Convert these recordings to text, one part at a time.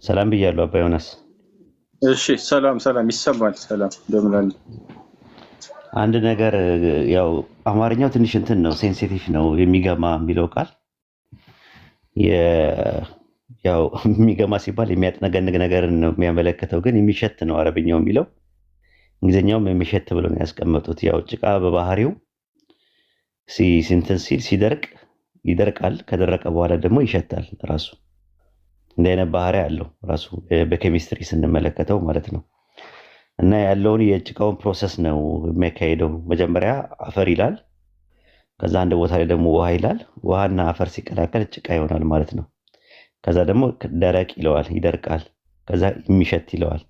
ሰላም ብያለሁ አባ ዮናስ። እሺ ሰላም ይሰማል። ሰላም እንደምን አለ? አንድ ነገር ያው አማርኛው ትንሽ እንትን ነው፣ ሴንሲቲቭ ነው። የሚገማ የሚለው ቃል ያው የሚገማ ሲባል የሚያጥነገንግ ነገርን ነው የሚያመለክተው፣ ግን የሚሸት ነው አረብኛው የሚለው። እንግሊዝኛውም የሚሸት ብሎ ነው ያስቀመጡት። ያው ጭቃ በባህሪው ሲንትን ሲል ሲደርቅ ይደርቃል፣ ከደረቀ በኋላ ደግሞ ይሸታል። ራሱ እንዲህ አይነት ባህሪ አለው ራሱ በኬሚስትሪ ስንመለከተው ማለት ነው። እና ያለውን የጭቃውን ፕሮሰስ ነው የሚያካሄደው። መጀመሪያ አፈር ይላል፣ ከዛ አንድ ቦታ ላይ ደግሞ ውሃ ይላል። ውሃና አፈር ሲቀላቀል ጭቃ ይሆናል ማለት ነው። ከዛ ደግሞ ደረቅ ይለዋል፣ ይደርቃል። ከዛ የሚሸት ይለዋል።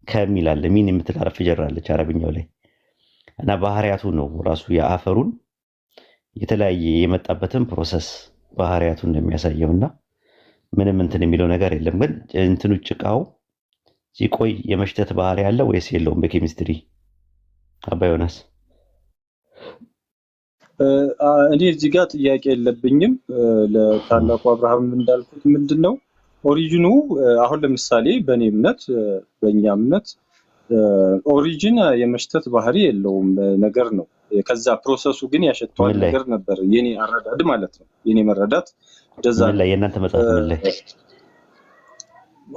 ከሚላል ሚን የምትል አረፍ ጀራለች አረብኛው ላይ። እና ባህሪያቱ ነው ራሱ የአፈሩን የተለያየ የመጣበትን ፕሮሰስ ባህሪያቱን እንደሚያሳየው እና ምንም እንትን የሚለው ነገር የለም። ግን እንትኑ ጭቃው ሲቆይ የመሽተት ባህሪ ያለ ወይስ የለውም? በኬሚስትሪ አባ ዮናስ። እኔ እዚህ ጋር ጥያቄ የለብኝም። ለታላቁ አብርሃም እንዳልኩት ምንድነው ኦሪጂኑ? አሁን ለምሳሌ በእኔ እምነት፣ በእኛ እምነት ኦሪጂን የመሽተት ባህሪ የለውም ነገር ነው። ከዛ ፕሮሰሱ ግን ያሸተዋል ነገር ነበር የኔ አረዳድ ማለት ነው። የኔ መረዳት እንደዛ ነው። የእናንተ መጽሐፍ ምን ላይ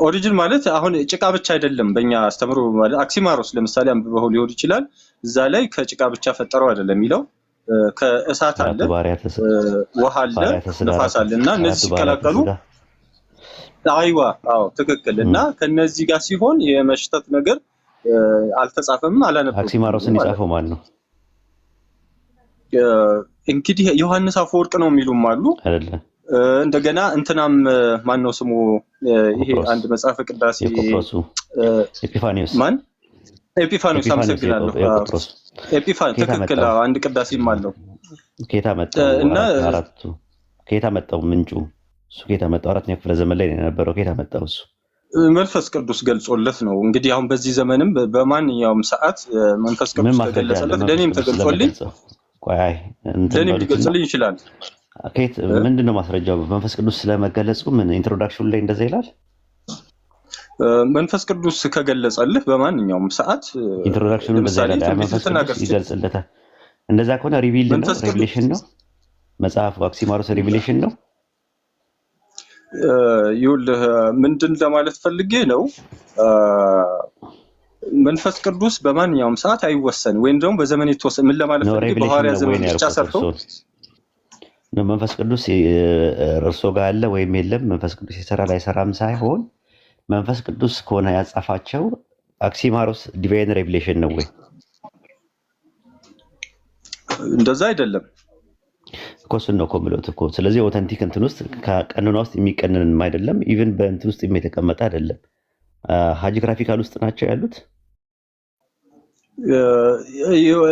ኦሪጂን ማለት አሁን ጭቃ ብቻ አይደለም። በእኛ አስተምሮ ማለት አክሲማሮስ ለምሳሌ አንብበው ሊሆን ይችላል። እዛ ላይ ከጭቃ ብቻ ፈጠረው አይደለም የሚለው፣ ከእሳት አለ፣ ውሃ አለ፣ ነፋስ አለ እና እነዚህ ሲቀላቀሉ አይዋ ትክክል። እና ከነዚህ ጋር ሲሆን የመሽተት ነገር አልተጻፈም፣ አላነበብኩም። አክሲማሮስን የጻፈው ማን ነው? እንግዲህ ዮሐንስ አፈወርቅ ነው የሚሉም አሉ አይደለም። እንደገና እንትናም ማን ነው ስሙ? ይሄ አንድ መጽሐፈ ቅዳሴ ኤጲፋኒዮስ። ማን? ኤጲፋኒዮስ። አመሰግናለሁ። ኤጲፋኒዮስ ትክክል። አንድ ቅዳሴም አለው። ከየት መጣው? እና አራቱ ከየት መጣው? ምንጩ እሱ ከየት መጣው? አራተኛ ክፍለ ዘመን ላይ ነው የነበረው። ከየት መጣው? እሱ መንፈስ ቅዱስ ገልጾለት ነው። እንግዲህ አሁን በዚህ ዘመንም በማንኛውም ሰዓት መንፈስ ቅዱስ ተገለጸለት። ለኔም ተገልጾልኝ ለኔም ሊገልጽልኝ ይችላል። ከየት ምንድነው ማስረጃው? መንፈስ ቅዱስ ስለመገለጹ ምን ኢንትሮዳክሽን ላይ እንደዛ ይላል? መንፈስ ቅዱስ ከገለጸልህ በማንኛውም ሰዓት ኢንትሮዳክሽኑ በዛ ላይ መንፈስ ቅዱስ ይገልጽለታል። እንደዛ ከሆነ ሪቪሌሽን ነው መጽሐፉ። አክሲማሮስ ሪቪሌሽን ነው። ይኸውልህ ምንድን ለማለት ፈልጌ ነው፣ መንፈስ ቅዱስ በማንኛውም ሰዓት አይወሰንም፣ ወይም ደግሞ በዘመን የተወሰነ ምን ለማለት ፈልጌ በሐዋርያ ዘመን ብቻ ሰርቶ መንፈስ ቅዱስ እርሶ ጋር አለ ወይም የለም፣ መንፈስ ቅዱስ ይሰራል አይሰራም ሳይሆን መንፈስ ቅዱስ ከሆነ ያጻፋቸው አክሲማሮስ ዲቫይን ሬቪሌሽን ነው ወይ? እንደዛ አይደለም እኮ እሱን ነው እኮ የምለው እኮ። ስለዚህ ኦተንቲክ እንትን ውስጥ ከቀኖና ውስጥ የሚቀንንም አይደለም፣ ኢቭን በእንትን ውስጥ የተቀመጠ አይደለም። ሃጂግራፊካል ውስጥ ናቸው ያሉት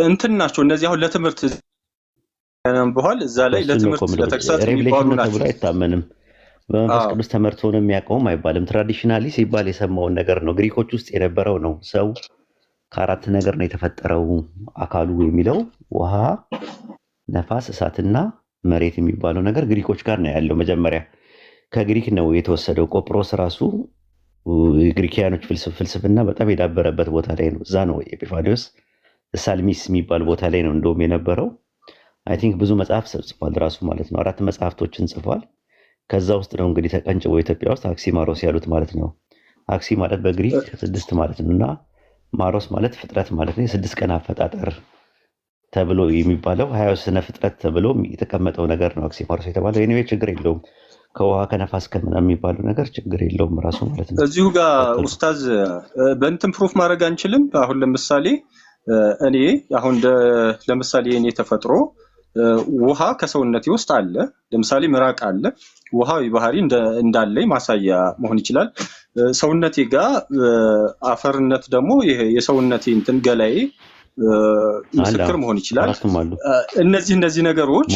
እንትን ናቸው እነዚህ። አሁን ለትምህርት በኋላ እዛ ላይ ለትምህርት ለተግሳጽ የሚባሉ ናቸው። አይታመንም። በመንፈስ ቅዱስ ተመርቶ ነው የሚያውቀውም አይባልም። ትራዲሽናሊ ሲባል የሰማውን ነገር ነው። ግሪኮች ውስጥ የነበረው ነው። ሰው ከአራት ነገር ነው የተፈጠረው አካሉ የሚለው ውሃ፣ ነፋስ፣ እሳትና መሬት የሚባለው ነገር ግሪኮች ጋር ነው ያለው። መጀመሪያ ከግሪክ ነው የተወሰደው። ቆጵሮስ ራሱ ግሪኪያኖች ፍልስፍና በጣም የዳበረበት ቦታ ላይ ነው። እዛ ነው ኤጲፋኒዮስ ሳልሚስ የሚባል ቦታ ላይ ነው እንደውም የነበረው። አይ ቲንክ ብዙ መጽሐፍ ጽፏል ራሱ ማለት ነው። 4 መጽሐፍቶችን ጽፏል። ከዛ ውስጥ ነው እንግዲህ ተቀንጭቦ ኢትዮጵያ ውስጥ አክሲማሮስ ያሉት ማለት ነው። አክሲ ማለት በግሪክ 6 ማለት ነው እና ማሮስ ማለት ፍጥረት ማለት ነው። የ6 ቀን አፈጣጠር ተብሎ የሚባለው 20 ስነ ፍጥረት ተብሎ የተቀመጠው ነገር ነው አክሲማሮስ የተባለው። ኤኒዌይ ችግር የለውም። ከውሃ ከነፋስ ከምናምን የሚባለው ነገር ችግር የለውም ራሱ ማለት ነው። እዚሁ ጋር ኡስታዝ በእንትን ፕሩፍ ማድረግ አንችልም? አሁን ለምሳሌ እኔ አሁን ለምሳሌ እኔ ተፈጥሮ ውሃ ከሰውነቴ ውስጥ አለ። ለምሳሌ ምራቅ አለ። ውሃዊ ባህሪ እንዳለኝ ማሳያ መሆን ይችላል። ሰውነቴ ጋር አፈርነት ደግሞ ይሄ የሰውነቴ እንትን ገላዬ ምስክር መሆን ይችላል። እነዚህ ነገሮች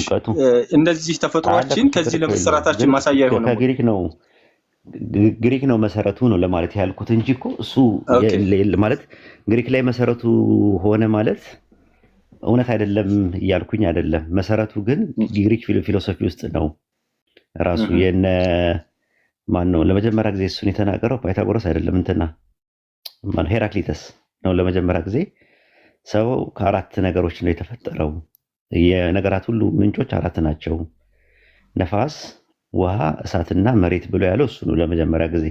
እነዚህ ተፈጥሯችን ከዚህ ለመሰራታችን ማሳያ ይሆናል። ግሪክ ነው መሰረቱ ነው ለማለት ያልኩት እንጂ እኮ እሱ ማለት ግሪክ ላይ መሰረቱ ሆነ ማለት እውነት አይደለም እያልኩኝ አይደለም። መሰረቱ ግን ግሪክ ፊሎሶፊ ውስጥ ነው ራሱ የነ ማን ነው ለመጀመሪያ ጊዜ እሱን የተናገረው? ፓይታጎረስ አይደለም፣ እንትና ማን ሄራክሊተስ ነው። ለመጀመሪያ ጊዜ ሰው ከአራት ነገሮች ነው የተፈጠረው። የነገራት ሁሉ ምንጮች አራት ናቸው፣ ነፋስ፣ ውሃ፣ እሳትና መሬት ብሎ ያለው እሱ ነው ለመጀመሪያ ጊዜ።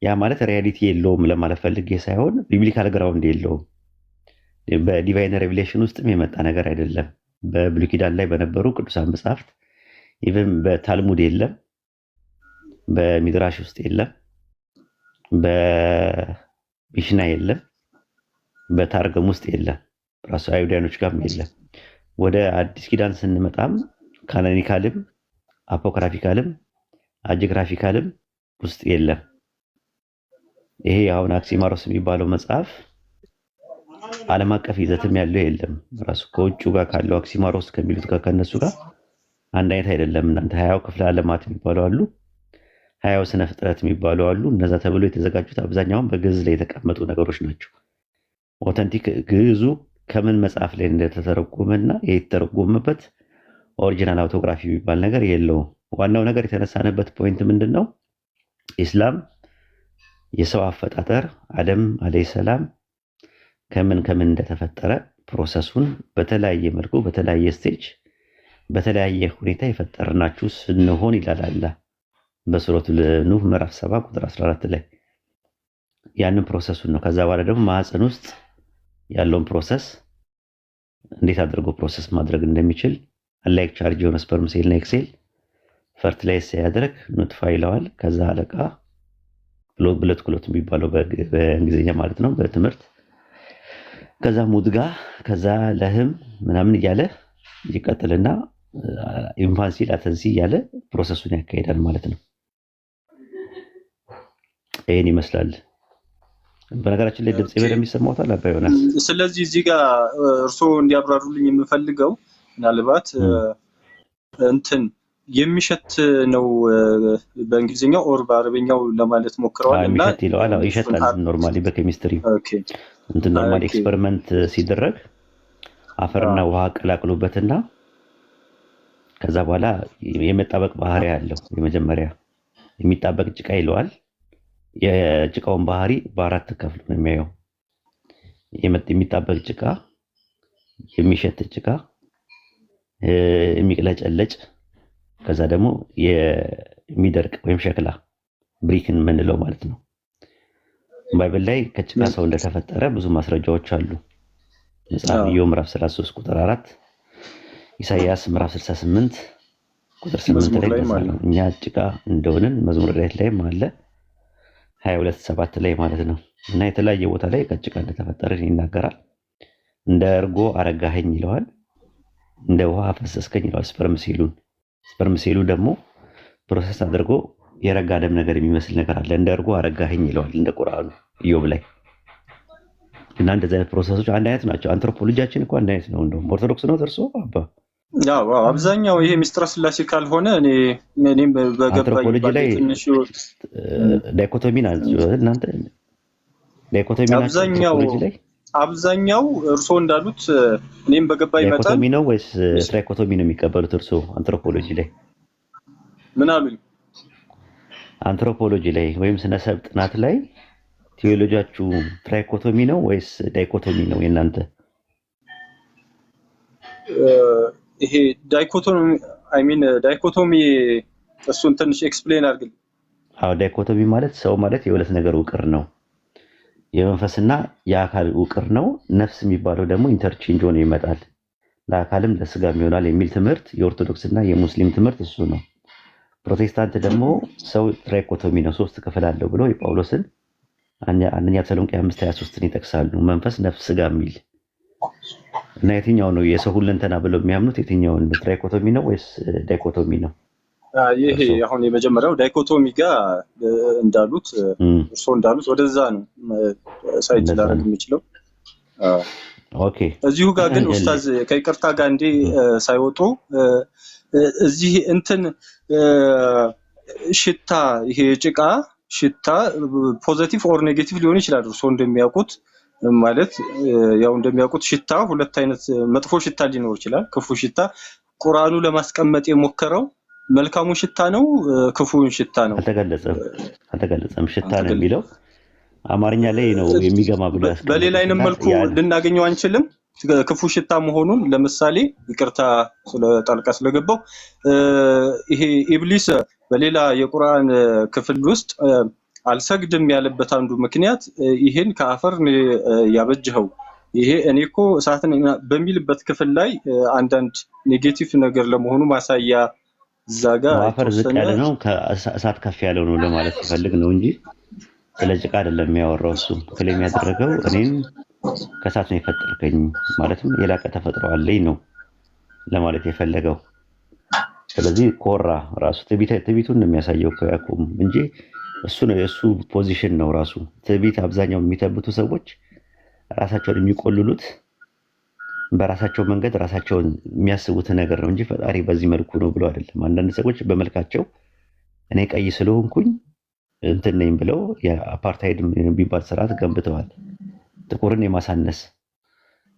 ያ ማለት ሪያሊቲ የለውም ለማለት ፈልጌ ሳይሆን ቢብሊካል ግራውንድ የለውም። በዲቫይን ሬቪሌሽን ውስጥም የመጣ ነገር አይደለም። በብሉይ ኪዳን ላይ በነበሩ ቅዱሳን መጽሐፍት ኢቨን በታልሙድ የለም፣ በሚድራሽ ውስጥ የለም፣ በሚሽና የለም፣ በታርገም ውስጥ የለም፣ ራሱ አይሁዳኖች ጋርም የለም። ወደ አዲስ ኪዳን ስንመጣም ካኖኒካልም አፖክራፊካልም አጂግራፊካልም ውስጥ የለም። ይሄ አሁን አክሲማሮስ የሚባለው መጽሐፍ ዓለም አቀፍ ይዘትም ያለው የለም። ራሱ ከውጭ ጋር ካለው አክሲማሮስ ከሚሉት ጋር ከነሱ ጋር አንድ አይነት አይደለም። እናንተ 20 ክፍለ ዓለማት የሚባሉ አሉ፣ 20 ስነ ፍጥረት የሚባሉ አሉ። እነዛ ተብሎ የተዘጋጁት አብዛኛውን በግዕዝ ላይ የተቀመጡ ነገሮች ናቸው። ኦተንቲክ ግዕዙ ከምን መጽሐፍ ላይ እንደተተረጎመና የተተረጎመበት ኦሪጂናል አውቶግራፊ የሚባል ነገር የለውም። ዋናው ነገር የተነሳነበት ፖይንት ምንድነው? ኢስላም የሰው አፈጣጠር አደም አለይሂ ሰላም ከምን እንደተፈጠረ ፕሮሰሱን በተለያየ መልኩ በተለያየ ስቴጅ በተለያየ ሁኔታ የፈጠርናችሁ ስንሆን ይላል አላህ በሱረቱል ኑህ ምዕራፍ 7 ቁጥር 14 ላይ። ያንን ፕሮሰሱን ነው። ከዛ በኋላ ደግሞ ማህፀን ውስጥ ያለውን ፕሮሰስ እንዴት አድርጎ ፕሮሰስ ማድረግ እንደሚችል አላይክ ቻርጅ የሆነ ስፐርም ሴል እና ኤክሴል ፈርቲላይዝ ሲያደርግ ኖቲፋ ይለዋል። ከዛ አለቃ ብሎት ክሎት የሚባለው በእንግሊዝኛ ማለት ነው በትምህርት ከዛ ሙድጋ ከዛ ለህም ምናምን እያለ ይቀጥልና ኢንፋንሲ ላተንሲ እያለ ፕሮሰሱን ያካሂዳል ማለት ነው። ይሄን ይመስላል። በነገራችን ላይ ድምጽ በደንብ ይሰማዎታል አባ ዮናስ? ስለዚህ እዚህ ጋር እርስዎ እንዲያብራሩልኝ የምፈልገው ምናልባት እንትን የሚሸት ነው በእንግሊዝኛው ኦር በአረበኛው ለማለት ሞክረዋል እና የሚሸት ይለዋል። ይሸታል ኖርማሊ በኬሚስትሪ እንትን ኖርማሊ ኤክስፐሪመንት ሲደረግ አፈርና ውሃ ቀላቅሎበትና ከዛ በኋላ የመጣበቅ ባህሪ ያለው የመጀመሪያ የሚጣበቅ ጭቃ ይለዋል። የጭቃውን ባህሪ በአራት ከፍሎ ነው የሚያየው። የሚጣበቅ ጭቃ፣ የሚሸት ጭቃ፣ የሚቅለጨለጭ ከዛ ደግሞ የሚደርቅ ወይም ሸክላ ብሪክን የምንለው ማለት ነው። ባይብል ላይ ከጭቃ ሰው እንደተፈጠረ ብዙ ማስረጃዎች አሉ። መጽሐፈ ኢዮብ ምዕራፍ 33 ቁጥር 4፣ ኢሳይያስ ምዕራፍ 68 ቁጥር 8 ላይ ተጻፈ። እኛ ጭቃ እንደሆንን መዝሙር ላይም አለ 22:7 ላይ ማለት ነው። እና የተለያየ ቦታ ላይ ከጭቃ እንደተፈጠረ ይናገራል። እንደ እርጎ አረጋኸኝ ይለዋል፣ እንደ ውሃ አፈሰስከኝ ይለዋል። ስፐርም ሴሉ ደግሞ ፕሮሰስ አድርጎ የረጋ ደም ነገር የሚመስል ነገር አለ። እንደ እርጎ አረጋኸኝ ይለዋል እንደ ቁርአኑ ኢዮብ ላይ። እና እንደዚህ አይነት ፕሮሰሶች አንድ አይነት ናቸው። አንትሮፖሎጂያችን እኮ አንድ አይነት ነው። እንደውም ኦርቶዶክስ ነው እርሶ አባ? ያው አብዛኛው ይሄ ሚስጥረ ስላሴ ካልሆነ እኔም በገባኝ አንትሮፖሎጂ ላይ ዳይኮቶሚ ናቸው እናንተ ዳይኮቶሚ ናቸው። አብዛኛው እርሶ እንዳሉት እኔም በገባኝ መጠን ዳይኮቶሚ ነው ወይስ ትራይኮቶሚ ነው የሚቀበሉት እርሶ አንትሮፖሎጂ ላይ? ምን አሉኝ? አንትሮፖሎጂ ላይ ወይም ስነሰብ ጥናት ላይ ቴዎሎጂያችሁ ትራይኮቶሚ ነው ወይስ ዳይኮቶሚ ነው የናንተ? ይሄ ዳይኮቶሚ እሱን ትንሽ ኤክስፕሌን አድርግልኝ። አዎ ዳይኮቶሚ ማለት ሰው ማለት የሁለት ነገር ውቅር ነው። የመንፈስና የአካል ውቅር ነው። ነፍስ የሚባለው ደግሞ ኢንተርቼንጅ ሆኖ ይመጣል። ለአካልም ለስጋም ይሆናል የሚል ትምህርት የኦርቶዶክስና የሙስሊም ትምህርት እሱ ነው። ፕሮቴስታንት ደግሞ ሰው ትራይኮቶሚ ነው፣ ሶስት ክፍል አለው ብሎ የጳውሎስን አንደኛ ተሰሎንቄ 5:23 ይጠቅሳሉ። መንፈስ፣ ነፍስ፣ ስጋ የሚል እና የትኛው ነው የሰው ሁለንተና ብለው የሚያምኑት? የትኛው ነው? ትራይኮቶሚ ነው ወይስ ዳይኮቶሚ ነው? ይሄ አሁን የመጀመሪያው ዳይኮቶሚ ጋር እንዳሉት እርሶ እንዳሉት ወደዛ ነው ሳይት ላደርግ የሚችለው። ኦኬ እዚሁ ጋር ግን ኡስታዝ ከይቅርታ ጋር እንዴ ሳይወጡ እዚህ እንትን ሽታ ይሄ ጭቃ ሽታ ፖዚቲቭ ኦር ኔጌቲቭ ሊሆን ይችላል። እርሶ እንደሚያውቁት ማለት ያው እንደሚያውቁት ሽታ ሁለት አይነት መጥፎ ሽታ ሊኖር ይችላል፣ ክፉ ሽታ። ቁርአኑ ለማስቀመጥ የሞከረው መልካሙ ሽታ ነው ክፉውን ሽታ ነው አልተገለጸም። ሽታ ነው የሚለው አማርኛ ላይ ነው የሚገማ ብሎ ያስቀመጠው። በሌላ አይነት መልኩ ልናገኘው አንችልም ክፉ ሽታ መሆኑን። ለምሳሌ ይቅርታ ስለጣልቃ ስለገባው ይሄ ኢብሊስ በሌላ የቁርአን ክፍል ውስጥ አልሰግድም ያለበት አንዱ ምክንያት ይሄን ከአፈር ያበጀኸው ይሄ እኔ እኮ እሳት ነኝ በሚልበት ክፍል ላይ አንዳንድ ኔጌቲቭ ነገር ለመሆኑ ማሳያ ዛጋ አፈር ዝቅ ያለ ነው ከእሳት ከፍ ያለው ነው ለማለት ሲፈልግ ነው እንጂ ስለ ጭቃ አይደለም የሚያወራው። እሱ ክሌም ያደረገው እኔን ከእሳት ነው የፈጠርከኝ ማለትም የላቀ ተፈጥሮ አለኝ ነው ለማለት የፈለገው። ስለዚህ ኮራ ራሱ ትዕቢቱን ነው የሚያሳየው ያዕቆብ እንጂ እሱ ነው የእሱ ፖዚሽን ነው ራሱ። ትዕቢት አብዛኛው የሚተብቱ ሰዎች ራሳቸውን የሚቆልሉት በራሳቸው መንገድ ራሳቸውን የሚያስቡት ነገር ነው እንጂ ፈጣሪ በዚህ መልኩ ነው ብሎ አይደለም። አንዳንድ ሰዎች በመልካቸው እኔ ቀይ ስለሆንኩኝ እንትን ነኝ ብለው የአፓርታይድ የሚባል ስርዓት ገንብተዋል። ጥቁርን የማሳነስ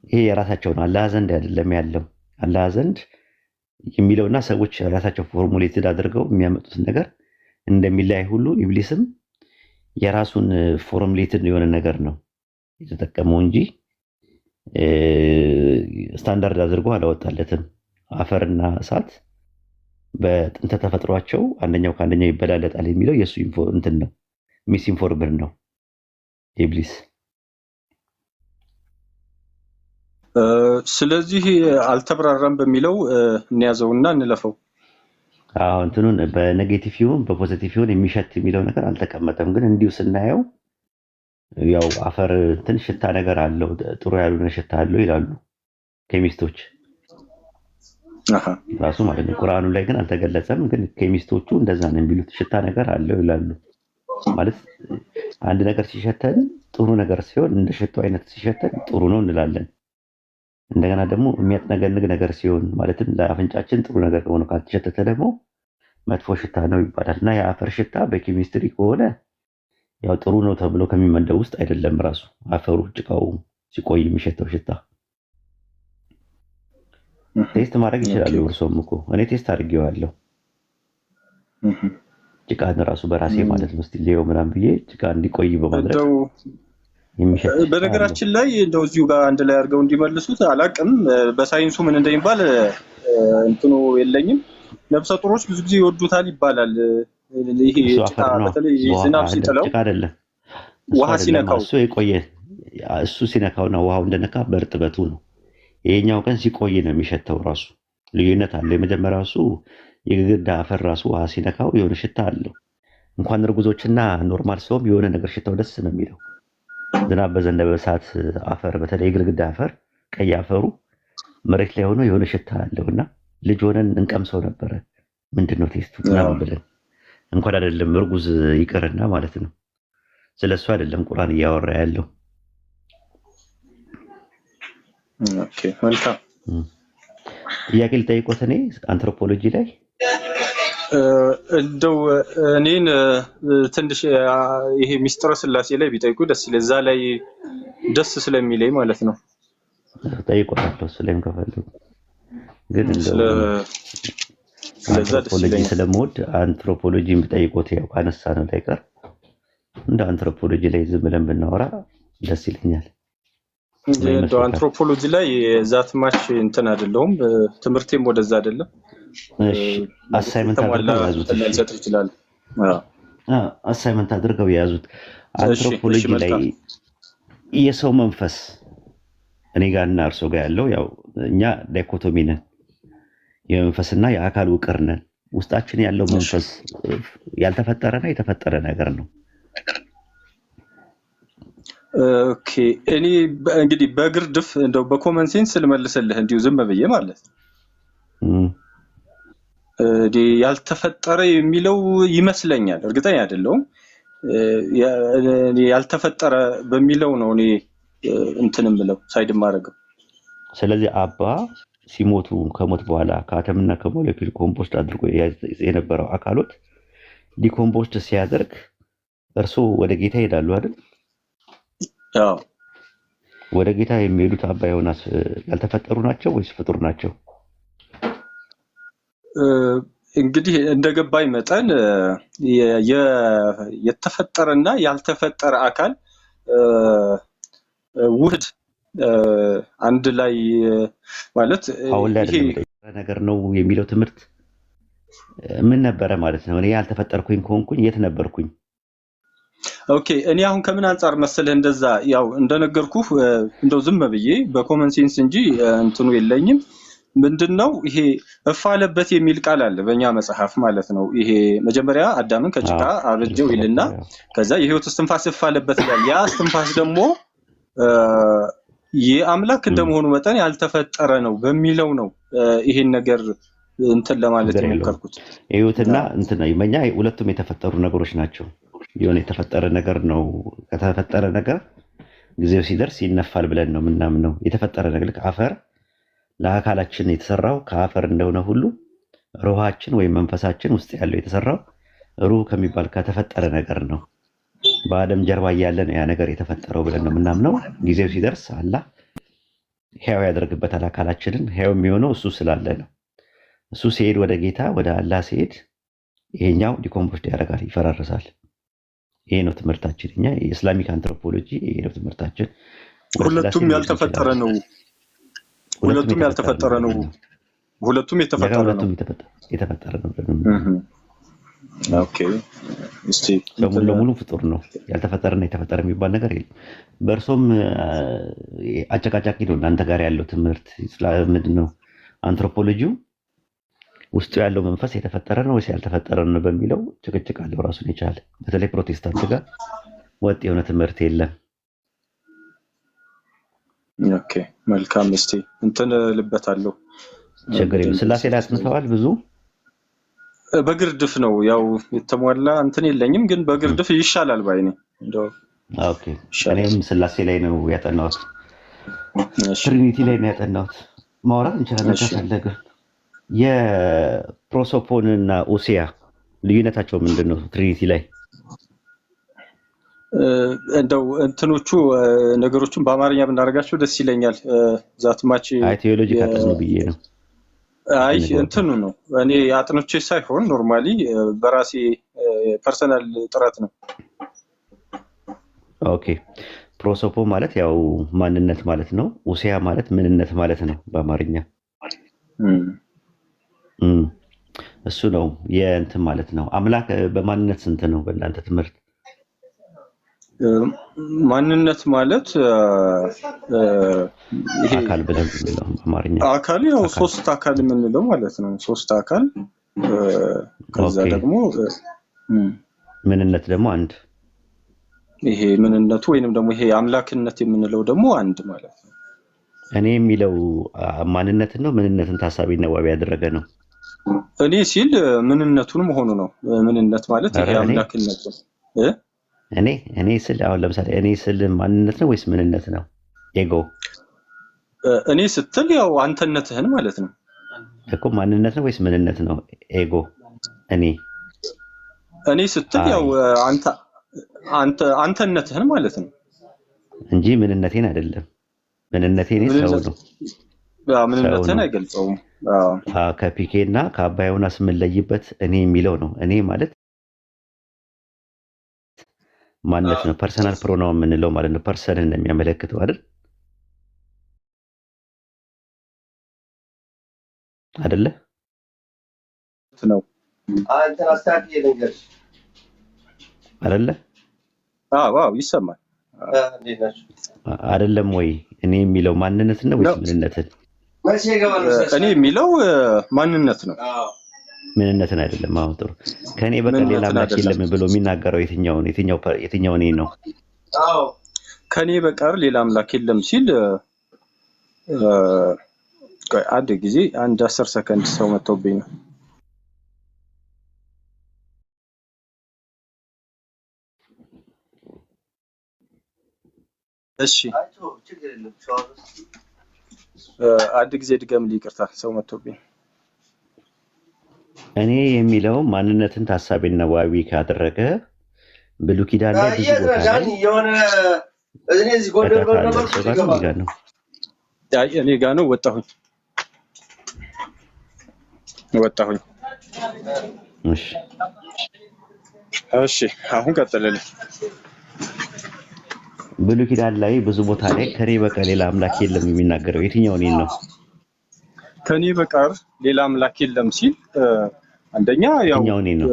ይሄ የራሳቸው ነው፣ አላህ ዘንድ አይደለም ያለው። አላህ ዘንድ የሚለውና ሰዎች ራሳቸው ፎርሙሌትድ አድርገው የሚያመጡት ነገር እንደሚለያይ ሁሉ ኢብሊስም የራሱን ፎርሙሌትድ የሆነ ነገር ነው የተጠቀመው እንጂ ስታንዳርድ አድርጎ አላወጣለትም። አፈርና እሳት በጥንተ ተፈጥሯቸው አንደኛው ከአንደኛው ይበላለጣል የሚለው የሱ እንትን ነው፣ ሚስ ኢንፎርምድ ነው ኢብሊስ። ስለዚህ አልተብራራም በሚለው እንያዘውና እንለፈው። አዎ እንትኑን በኔጌቲቭ ይሁን በፖዚቲቭ ይሁን የሚሸት የሚለው ነገር አልተቀመጠም። ግን እንዲሁ ስናየው ያው አፈር እንትን ሽታ ነገር አለው፣ ጥሩ ያልሆነ ሽታ አለው ይላሉ ኬሚስቶች ራሱ ማለት ነው። ቁርአኑ ላይ ግን አልተገለጸም። ግን ኬሚስቶቹ እንደዛ ነው የሚሉት፣ ሽታ ነገር አለው ይላሉ። ማለት አንድ ነገር ሲሸተን ጥሩ ነገር ሲሆን እንደ ሽታው አይነት ሲሸተን ጥሩ ነው እንላለን። እንደገና ደግሞ የሚያጥነገንግ ነገር ሲሆን ማለትም ለአፍንጫችን ጥሩ ነገር ሆኖ ካልተሸተተ ደግሞ መጥፎ ሽታ ነው ይባላል። እና የአፈር ሽታ በኬሚስትሪ ከሆነ ያው ጥሩ ነው ተብሎ ከሚመደብ ውስጥ አይደለም። ራሱ አፈሩ ጭቃው ሲቆይ የሚሸተው ሽታ ቴስት ማድረግ ይችላል። እርሶም እኮ እኔ ቴስት አድርጌዋለሁ ጭቃን ራሱ በራሴ ማለት ነው። እስቲ ሌው ምናምን ብዬ ጭቃ እንዲቆይ በማድረግ የሚሸት። በነገራችን ላይ እንደው እዚሁ ጋር አንድ ላይ አድርገው እንዲመልሱት አላቅም በሳይንሱ ምን እንደሚባል እንትኑ የለኝም። ነፍሰ ጡሮች ብዙ ጊዜ ይወዱታል ይባላል። ይሄ ጭቃ በተለይ ዝናብ ሲጥለው አይደለም ውሃ ሲነካው እሱ የቆየ እሱ ሲነካውና ውሃው እንደነካ በእርጥበቱ ነው። ይሄኛው ግን ሲቆይ ነው የሚሸተው። ራሱ ልዩነት አለ። የመጀመሪያው እሱ የግድግዳ አፈር ራሱ ውሃ ሲነካው የሆነ ሽታ አለው። እንኳን እርጉዞችና ኖርማል ሰውም የሆነ ነገር ሽታው ደስ ነው የሚለው። ዝናብ በዘነበ ሰዓት አፈር በተለይ የግድግዳ አፈር ቀይ አፈሩ መሬት ላይ ሆኖ የሆነ ሽታ አለውና ልጅ ሆነን እንቀምሰው ነበረ። ምንድነው ቴስቱ ምናምን ብለን እንኳን አይደለም እርጉዝ ይቅርና ማለት ነው። ስለሱ አይደለም ቁርአን እያወራ ያለው። ኦኬ መልካም ጥያቄ ልጠይቆት እኔ አንትሮፖሎጂ ላይ እንደው እኔን ትንሽ ይሄ ሚስጥረ ስላሴ ላይ ቢጠይቁ ደስ ይላል። እዛ ላይ ደስ ስለሚለኝ ማለት ነው። ጠይቆታለሁ ስለምን ከፈለጉ ግን ስለዛ ደስ ይለኛል። ስለምወድ አንትሮፖሎጂን ቢጠይቆት ያው አነሳ ነው ላይቀር እንደ አንትሮፖሎጂ ላይ ዝም ብለን ብናወራ ደስ ይለኛል። እንደው አንትሮፖሎጂ ላይ ዛት ማች እንትን አይደለሁም፣ ትምህርቴም ወደዛ አይደለም። እሺ አሳይመንት አድርገው ያዙት። ሊሰጥ ይችላል። አሳይመንት አድርገው ያዙት። አንትሮፖሎጂ ላይ የሰው መንፈስ እኔ ጋርና እርሶ ጋር ያለው ያው እኛ ዳይኮቶሚ ነን፣ የመንፈስና የአካል ውቅር ነን። ውስጣችን ያለው መንፈስ ያልተፈጠረና የተፈጠረ ነገር ነው። ኦኬ እኔ እንግዲህ በግርድፍ እንደው በኮመን ሴንስ ልመልስልህ እንዲሁ ዝም ብዬ ማለት ያልተፈጠረ የሚለው ይመስለኛል፣ እርግጠኛ አይደለሁም። ያልተፈጠረ በሚለው ነው እኔ እንትንም ብለው ሳይድ ማድረግ። ስለዚህ አባ ሲሞቱ ከሞት በኋላ ከአተምና ከሞለኪል ኮምፖስት አድርጎ የነበረው አካሎት ዲኮምፖስት ሲያደርግ እርሶ ወደ ጌታ ይሄዳሉ አይደል? አዎ። ወደ ጌታ የሚሄዱት አባ ዮናስ ያልተፈጠሩ ናቸው ወይስ ፍጡር ናቸው? እንግዲህ እንደገባኝ መጠን የተፈጠረና ያልተፈጠረ አካል ውህድ አንድ ላይ ማለት አሁን ላይ አይደለም ነገር ነው የሚለው ትምህርት ምን ነበረ ማለት ነው? እኔ ያልተፈጠርኩኝ ከሆንኩኝ የት ነበርኩኝ? ኦኬ እኔ አሁን ከምን አንፃር መሰለህ እንደዛ ያው እንደነገርኩህ እንደው ዝም ብዬ በኮመን ሴንስ እንጂ እንትኑ የለኝም። ምንድነው ይሄ እፋለበት የሚል ቃል አለ በእኛ መጽሐፍ ማለት ነው። ይሄ መጀመሪያ አዳምን ከጭቃ አበጀው ይልና ከዛ የህይወት እስትንፋስ እፋለበት ይላል። ያ እስትንፋስ ደግሞ የአምላክ እንደመሆኑ መጠን ያልተፈጠረ ነው በሚለው ነው ይሄን ነገር እንትን ለማለት የሞከርኩት። ህይወትና እንትን የኛ ሁለቱም የተፈጠሩ ነገሮች ናቸው። የሆነ የተፈጠረ ነገር ነው። ከተፈጠረ ነገር ጊዜው ሲደርስ ይነፋል ብለን ነው ምናምነው። የተፈጠረ ነገር አፈር ለአካላችን የተሰራው ከአፈር እንደሆነ ሁሉ ሩሃችን ወይም መንፈሳችን ውስጥ ያለው የተሰራው ሩህ ከሚባል ከተፈጠረ ነገር ነው። በአደም ጀርባ ያለ ነው ያ ነገር የተፈጠረው ብለን ነው ምናምነው። ጊዜው ሲደርስ አላህ ሕያው ያደርግበታል አካላችንን። ሕያው የሚሆነው እሱ ስላለ ነው። እሱ ሲሄድ ወደ ጌታ ወደ አላህ ሲሄድ ይሄኛው ዲኮምፖዝድ ያደርጋል፣ ይፈራረሳል። ይሄ ነው ትምህርታችን። እኛ የኢስላሚክ አንትሮፖሎጂ ይሄ ነው ትምህርታችን። ሁለቱም ያልተፈጠረ ነው። ሁለቱም ያልተፈጠረ ነው። ሁለቱም የተፈጠረ ነው። የተፈጠረ ነው። ኦኬ እስቲ ሙሉ ለሙሉ ፍጡር ነው። ያልተፈጠረና የተፈጠረ የሚባል ነገር የለም። በእርሶም አጨቃጫቂ ነው እናንተ ጋር ያለው ትምህርት ምንድነው? አንትሮፖሎጂው ውስጡ ያለው መንፈስ የተፈጠረ ነው ወይስ ያልተፈጠረ ነው በሚለው ጭቅጭቅ አለው ራሱን የቻለ። በተለይ ፕሮቴስታንት ጋር ወጥ የሆነ ትምህርት የለም። ኦኬ መልካም። እስቲ እንትን ልበታለሁ። ችግር የለም። ስላሴ ላይ አጥንተዋል ብዙ በግርድፍ ነው ያው የተሟላ እንትን የለኝም፣ ግን በግርድፍ ይሻላል ባይ ነኝ እንደው። ኦኬ እኔም ስላሴ ላይ ነው ያጠናሁት፣ ትሪኒቲ ላይ ነው ያጠናሁት። ማውራት እንችላለን ከፈለገ። የፕሮሶፖን እና ኡሲያ ልዩነታቸው ምንድነው? ትሪኒቲ ላይ እንደው እንትኖቹ ነገሮችን በአማርኛ ብናደርጋቸው ደስ ይለኛል። ዛትማች ቴዎሎጂ ካጠኑ ብዬ ነው። አይ እንትኑ ነው እኔ አጥኖቼ ሳይሆን ኖርማሊ በራሴ ፐርሰናል ጥረት ነው። ኦኬ ፕሮሶፖ ማለት ያው ማንነት ማለት ነው። ኡሲያ ማለት ምንነት ማለት ነው በአማርኛ። እሱ ነው የእንትን ማለት ነው። አምላክ በማንነት ስንት ነው በእናንተ ትምህርት? ማንነት ማለት ይሄ አካል ብለን ነው በአማርኛ። አካል ያው ሶስት አካል የምንለው ማለት ነው። ሶስት አካል ከዛ ደግሞ ምንነት ደግሞ አንድ። ይሄ ምንነቱ ወይንም ደግሞ ይሄ አምላክነት የምንለው ደግሞ አንድ ማለት ነው። እኔ የሚለው ማንነትን ነው ምንነትን ታሳቢና ዋቢ ያደረገ ነው። እኔ ሲል ምንነቱን መሆኑ ነው። ምንነት ማለት ይሄ አምላክነት ነው። እኔ ስል አሁን ለምሳሌ እኔ ስል ማንነት ነው ወይስ ምንነት ነው? ኤጎ እኔ ስትል ያው አንተነትህን ማለት ነው እኮ። ማንነት ነው ወይስ ምንነት ነው? ኤጎ እኔ ስትል ያው አንተነትህን ማለት ነው እንጂ ምንነቴን አይደለም። ምንነቴን ሰው ነው። ምንነትህን አይገልጸውም። ከፒኬ እና ከአባ ዮናስ የምንለይበት እኔ የሚለው ነው። እኔ ማለት ማንነት ነው። ፐርሰናል ፕሮናውን የምንለው ማለት ነው። ፐርሰንን ነው የሚያመለክተው አይደል? አይደለ ነው አይደለ? ዋው ይሰማል አይደለም ወይ? እኔ የሚለው ማንነት ነው ወይስ ምንነትን? እኔ የሚለው ማንነት ነው። ምንነትን አይደለም። አሁን ጥሩ። ከኔ በቀር ሌላ አምላክ የለም ብሎ የሚናገረው የትኛው እኔ ነው? ከኔ በቀር ሌላ አምላክ የለም ሲል አንድ ጊዜ 10 ሰከንድ ሰው መጥቶብኝ ነው። እሺ አንድ ጊዜ ድገምልኝ፣ ይቅርታ ሰው መጥቶብኝ። እኔ የሚለው ማንነትን ታሳቢና ዋቢ ካደረገ ብሉይ ኪዳን ላይ ብዙ ቦታ ላይ እኔ ጋ ነው። ወጣሁኝ እሺ እሺ አሁን ቀጥልልኝ። ብሉይ ኪዳን ላይ ብዙ ቦታ ላይ ከኔ በቀር ሌላ አምላክ የለም የሚናገረው የትኛው እኔን ነው? ከኔ በቀር ሌላ አምላክ የለም ሲል አንደኛ ያው የትኛው እኔን ነው?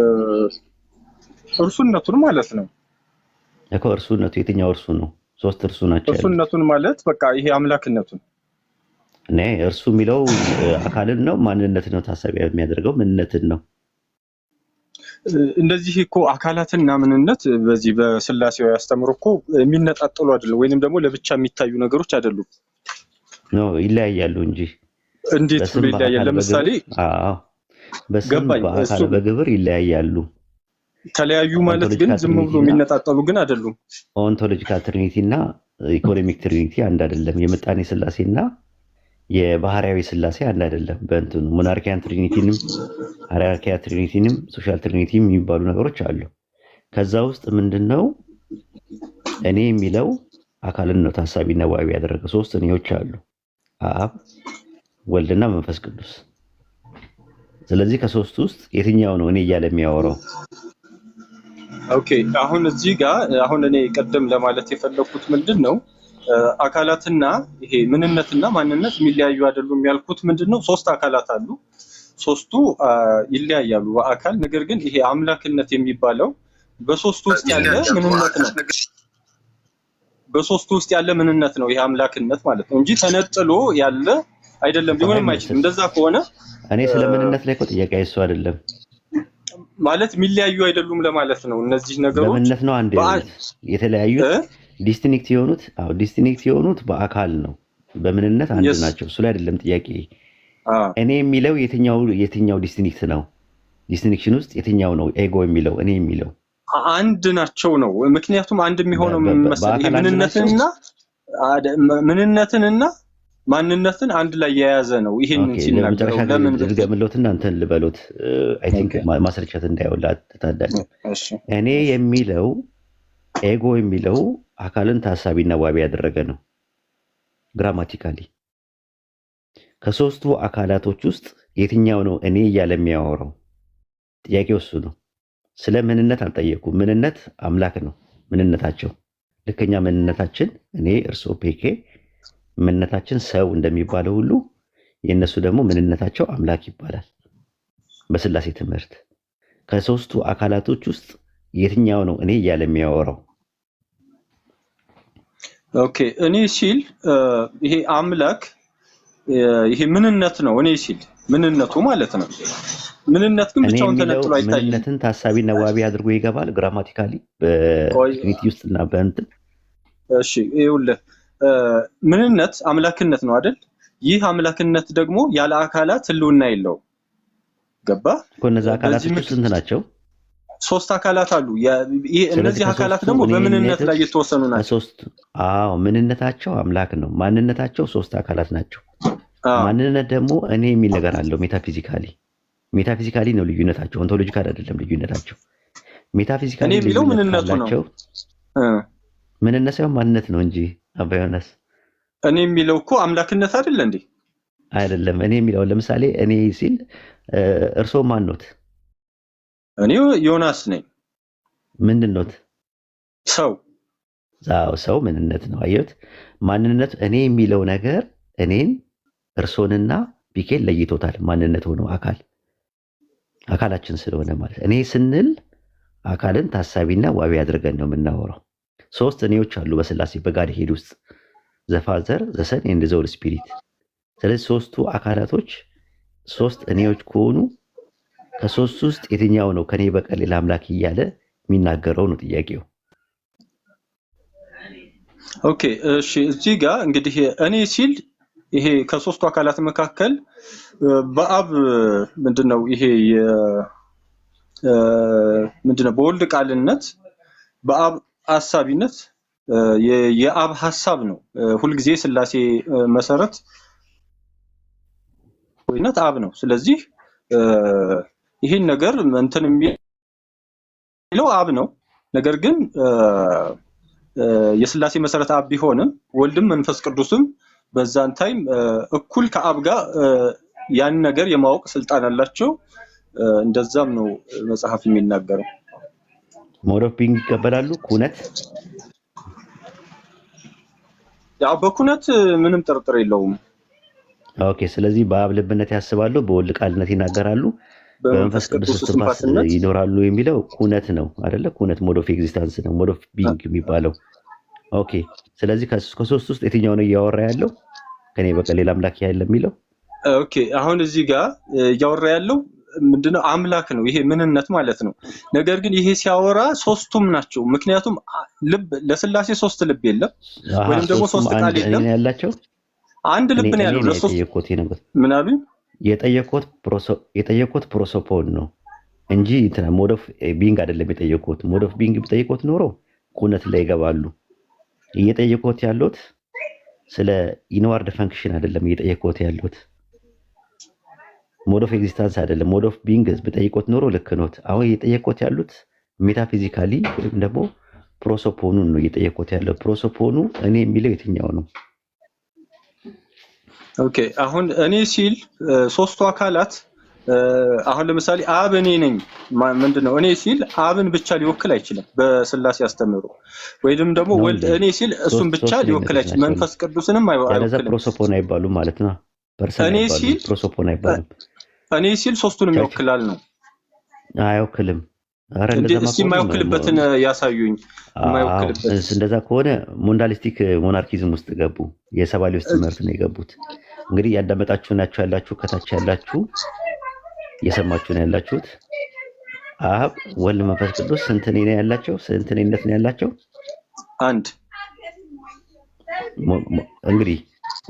እርሱነቱን ማለት ነው እኮ እርሱነቱ የትኛው እርሱ ነው? ሶስት እርሱ ናቸው። እርሱነቱን ማለት በቃ ይሄ አምላክነቱን እርሱ የሚለው አካልን ነው ማንነትን ነው ታሳቢ የሚያደርገው ምንነትን ነው። እንደዚህ እኮ አካላትና ምንነት በዚህ በስላሴው ያስተምሩ እኮ የሚነጣጠሉ አይደለም፣ ወይንም ደግሞ ለብቻ የሚታዩ ነገሮች አይደሉም። ነው ይለያያሉ እንጂ። እንዴት ብሎ ይለያያል? ለምሳሌ በስም በአካል በግብር ይለያያሉ። ተለያዩ ማለት ግን ዝም ብሎ የሚነጣጠሉ ግን አይደሉም። ኦንቶሎጂካል ትሪኒቲ እና ኢኮኖሚክ ትሪኒቲ አንድ አይደለም። የምጣኔ ስላሴና የባህሪያዊ ስላሴ አንድ አይደለም። በእንትኑ ሞናርኪያን ትሪኒቲንም ሃይራርኪያ ትሪኒቲንም ሶሻል ትሪኒቲም የሚባሉ ነገሮች አሉ። ከዛ ውስጥ ምንድነው እኔ የሚለው አካልን ነው ታሳቢና ዋቢ ያደረገ ሶስት እኔዎች አሉ፣ አብ ወልድና መንፈስ ቅዱስ። ስለዚህ ከሶስቱ ውስጥ የትኛው ነው እኔ እያለ የሚያወራው? ኦኬ አሁን እዚህ ጋር አሁን እኔ ቀደም ለማለት የፈለኩት ምንድነው አካላትና ይሄ ምንነትና ማንነት የሚለያዩ አይደሉም ያልኩት ምንድነው ሶስት አካላት አሉ፣ ሶስቱ ይለያያሉ በአካል ነገር ግን ይሄ አምላክነት የሚባለው በሶስቱ ውስጥ ያለ ምንነት ነው። በሶስቱ ውስጥ ያለ ምንነት ነው ይሄ አምላክነት ማለት ነው እንጂ ተነጥሎ ያለ አይደለም፣ ሊሆንም አይችልም። እንደዛ ከሆነ እኔ ስለ ምንነት ላይ እኮ ጥያቄ አይሱ አይደለም ማለት የሚለያዩ አይደሉም ለማለት ነው። እነዚህ ነገሮች በምንነት ነው አንድ የተለያዩት ዲስቲንክት የሆኑት በአካል ነው፣ በምንነት አንድ ናቸው። እሱ ላይ አይደለም ጥያቄ። እኔ የሚለው የትኛው ዲስቲንክት ነው? ዲስቲንክሽን ውስጥ የትኛው ነው ኤጎ የሚለው? እኔ የሚለው አንድ ናቸው ነው። ምክንያቱም አንድ የሚሆነው መሰለኝ ምንነትንና ማንነትን አንድ ላይ የያዘ ነው። ይሄን ሲናገር ለምን ልገምሎትና እንትን ልበሎት አይ ቲንክ ማስረጃት እንዳይወላ ተታዳለ። እኔ የሚለው ኤጎ የሚለው አካልን ታሳቢና ዋቢ ያደረገ ነው። ግራማቲካሊ ከሶስቱ አካላቶች ውስጥ የትኛው ነው እኔ እያለ የሚያወራው? ጥያቄው እሱ ነው። ስለ ምንነት አልጠየቁም። ምንነት አምላክ ነው ምንነታቸው። ልከኛ ምንነታችን እኔ እርሶ ፔኬ ምንነታችን ሰው እንደሚባለው ሁሉ የነሱ ደግሞ ምንነታቸው አምላክ ይባላል በስላሴ ትምህርት። ከሶስቱ አካላቶች ውስጥ የትኛው ነው እኔ እያለ የሚያወራው? ኦኬ እኔ ሲል ይሄ አምላክ ይሄ ምንነት ነው። እኔ ሲል ምንነቱ ማለት ነው። ምንነት ግን ብቻውን ተነጥሎ አይታይም። ምንነትን ታሳቢና ዋቢ አድርጎ ይገባል ግራማቲካሊ በትሪኒቲ ውስጥና በእንትን። እሺ ይኸውልህ ምንነት አምላክነት ነው አይደል? ይህ አምላክነት ደግሞ ያለ አካላት ህልውና የለውም። ገባ? እነዛ አካላቶች ስንት ናቸው? ሶስት አካላት አሉ። እነዚህ አካላት ደግሞ በምንነት ላይ የተወሰኑ ናቸው። ምንነታቸው አምላክ ነው። ማንነታቸው ሶስት አካላት ናቸው። ማንነት ደግሞ እኔ የሚል ነገር አለው። ሜታፊዚካሊ ነው ልዩነታቸው፣ ኦንቶሎጂካል አይደለም ልዩነታቸው። ሜታፊዚካሊ እኔ የሚለው ምንነቱ ነው። ምንነት ሳይሆን ማንነት ነው እንጂ አባ ዮናስ እኔ የሚለው እኮ አምላክነት አይደለ እንዴ? አይደለም። እኔ የሚለው ለምሳሌ እኔ ሲል እርሶ ማን ኖት? እኔ ዮናስ ነኝ። ምንድን ኖት? ሰው። ሰው ምንነት ነው። አየሁት። ማንነት እኔ የሚለው ነገር እኔን እርሶንና ቢኬን ለይቶታል። ማንነት ሆኖ አካላችን ስለሆነ ማለት እኔ ስንል አካልን ታሳቢና ዋቢ አድርገን ነው የምናወራው። ሶስት እኔዎች አሉ በስላሴ በጋድ ሄድ ውስጥ ዘፋዘር ዘሰን ኤንድ ዘ ሆሊ ስፒሪት። ስለዚህ ሶስቱ አካላቶች ሶስት እኔዎች ከሆኑ ከሶስቱ ውስጥ የትኛው ነው ከኔ በቀር ሌላ አምላክ እያለ የሚናገረው ነው ጥያቄው። ኦኬ እሺ እዚህ ጋር እንግዲህ እኔ ሲል ይሄ ከሶስቱ አካላት መካከል በአብ ምንድነው ይሄ ምንድነው በወልድ ቃልነት በአብ አሳቢነት የአብ ሐሳብ ነው ሁልጊዜ ስላሴ መሰረት ወይነት አብ ነው። ስለዚህ ይሄን ነገር እንትን የሚለው አብ ነው። ነገር ግን የስላሴ መሰረት አብ ቢሆንም ወልድም መንፈስ ቅዱስም በዛን ታይም እኩል ከአብ ጋር ያን ነገር የማወቅ ስልጣን አላቸው። እንደዛም ነው መጽሐፍ የሚናገረው። ሞድ ኦፍ ቢንግ ይቀበላሉ ኩነት። ያው በኩነት ምንም ጥርጥር የለውም። ኦኬ። ስለዚህ በአብ ልብነት ያስባሉ፣ በወልድ ቃልነት ይናገራሉ፣ በመንፈስ ቅዱስ እስትንፋስነት ይኖራሉ የሚለው ኩነት ነው አይደለ? ኩነት ሞድ ኦፍ ኤግዚስታንስ ነው፣ ሞድ ኦፍ ቢንግ የሚባለው። ኦኬ። ስለዚህ ከሶስት ውስጥ የትኛው ነው እያወራ ያለው? ከኔ በቀር ሌላ አምላክ ያለ የሚለው? ኦኬ። አሁን እዚህ ጋር እያወራ ያለው ምንድነው? አምላክ ነው። ይሄ ምንነት ማለት ነው። ነገር ግን ይሄ ሲያወራ ሶስቱም ናቸው። ምክንያቱም ልብ ለስላሴ ሶስት ልብ የለም፣ ወይም ደግሞ ሶስት ቃል የለም ያላቸው አንድ ልብ ነው ያለው። ለሶስት ምን አሉኝ? የጠየቁት ፕሮሶፖን ነው እንጂ እንትና ሞድ ኦፍ ቢንግ አይደለም የጠየቁት። ሞድ ኦፍ ቢንግ ቢጠይቁት ኖሮ ኩነት ላይ ይገባሉ። እየጠየቁት ያሉት ስለ ኢንዋርድ ፈንክሽን አይደለም እየጠየቁት ያሉት፣ ሞድ ኦፍ ኤግዚስታንስ አይደለም። ሞድ ኦፍ ቢንግ ቢጠይቁት ኖሮ ልክ ኖት። አሁን እየጠየቁት ያሉት ሜታፊዚካሊ ወይም ደግሞ ፕሮሶፖኑን ነው እየጠየቁት ያለው። ፕሮሶፖኑ እኔ የሚለው የትኛው ነው? ኦኬ። አሁን እኔ ሲል ሶስቱ አካላት አሁን ለምሳሌ አብ እኔ ነኝ ምንድነው? እኔ ሲል አብን ብቻ ሊወክል አይችልም በስላሴ አስተምህሮ። ወይንም ደግሞ ወልድ እኔ ሲል እሱን ብቻ ሊወክል አይችልም፣ መንፈስ ቅዱስንም አይወክልም። ፕሮሶፖን አይባሉ ማለት ነው። እኔ ሲል ፕሮሶፖን አይባሉም። እኔ ሲል ሶስቱንም ይወክላል ነው። አይወክልም። አረ እንደዛ የማይወክልበትን ያሳዩኝ። የማይወክልበት እንደዛ ከሆነ ሞንዳሊስቲክ ሞናርኪዝም ውስጥ ገቡ። የሰባሊዮስ ትምህርት ነው የገቡት። እንግዲህ ያዳመጣችሁ ናችሁ ያላችሁ፣ ከታች ያላችሁ እየሰማችሁ ነው ያላችሁት። አብ ወልድ መንፈስ ቅዱስ ስንት ነው ያላቸው? ስንት ነኝነት ነው ያላቸው? አንድ። እንግዲህ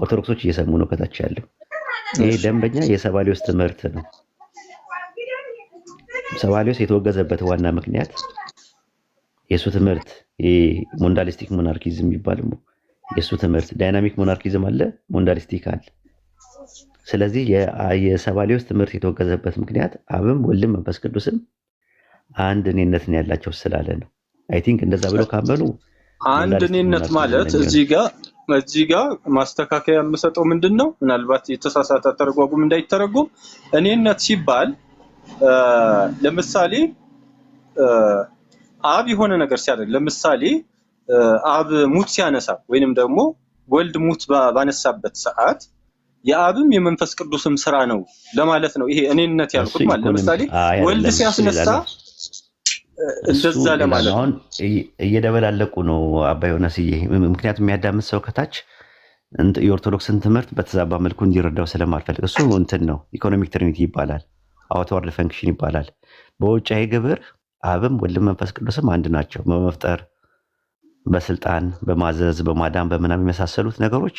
ኦርቶዶክሶች እየሰሙ ነው ከታች ያለው። ይሄ ደንበኛ የሰባሊዮስ ትምህርት ነው። ሰባሊዮስ የተወገዘበት ዋና ምክንያት የሱ ትምህርት ሞንዳሊስቲክ ሞናርኪዝም የሚባለው የሱ ትምህርት፣ ዳይናሚክ ሞናርኪዝም አለ፣ ሞንዳሊስቲክ አለ። ስለዚህ የሰባሊዮስ ትምህርት የተወገዘበት ምክንያት አብም ወልድም መንፈስ ቅዱስም አንድ እኔነት ነው ያላቸው ስላለ ነው። አይ ቲንክ እንደዛ ብለው ካመኑ አንድ እኔነት ማለት እዚህ ጋር ማስተካከያ የምሰጠው ምንድነው፣ ምናልባት የተሳሳተ ተረጓጉም እንዳይተረጎም እኔነት ሲባል ለምሳሌ አብ የሆነ ነገር ሲያደርግ፣ ለምሳሌ አብ ሙት ሲያነሳ ወይንም ደግሞ ወልድ ሙት ባነሳበት ሰዓት የአብም የመንፈስ ቅዱስም ስራ ነው ለማለት ነው። ይሄ እኔነት ያልኩት ማለት ለምሳሌ ወልድ ሲያስነሳ እንደዛ ለማለት ነው። እየደበላለቁ ነው አባ ዮናስዬ። ምክንያቱም የሚያዳምጥ ሰው ከታች የኦርቶዶክስን ትምህርት በተዛባ መልኩ እንዲረዳው ስለማልፈልግ እሱ እንትን ነው። ኢኮኖሚክ ትሪኒቲ ይባላል፣ አውትዋርድ ፈንክሽን ይባላል። በውጫዊ ግብር አብም ወልድም መንፈስ ቅዱስም አንድ ናቸው። በመፍጠር በስልጣን በማዘዝ በማዳን በምናምን የመሳሰሉት ነገሮች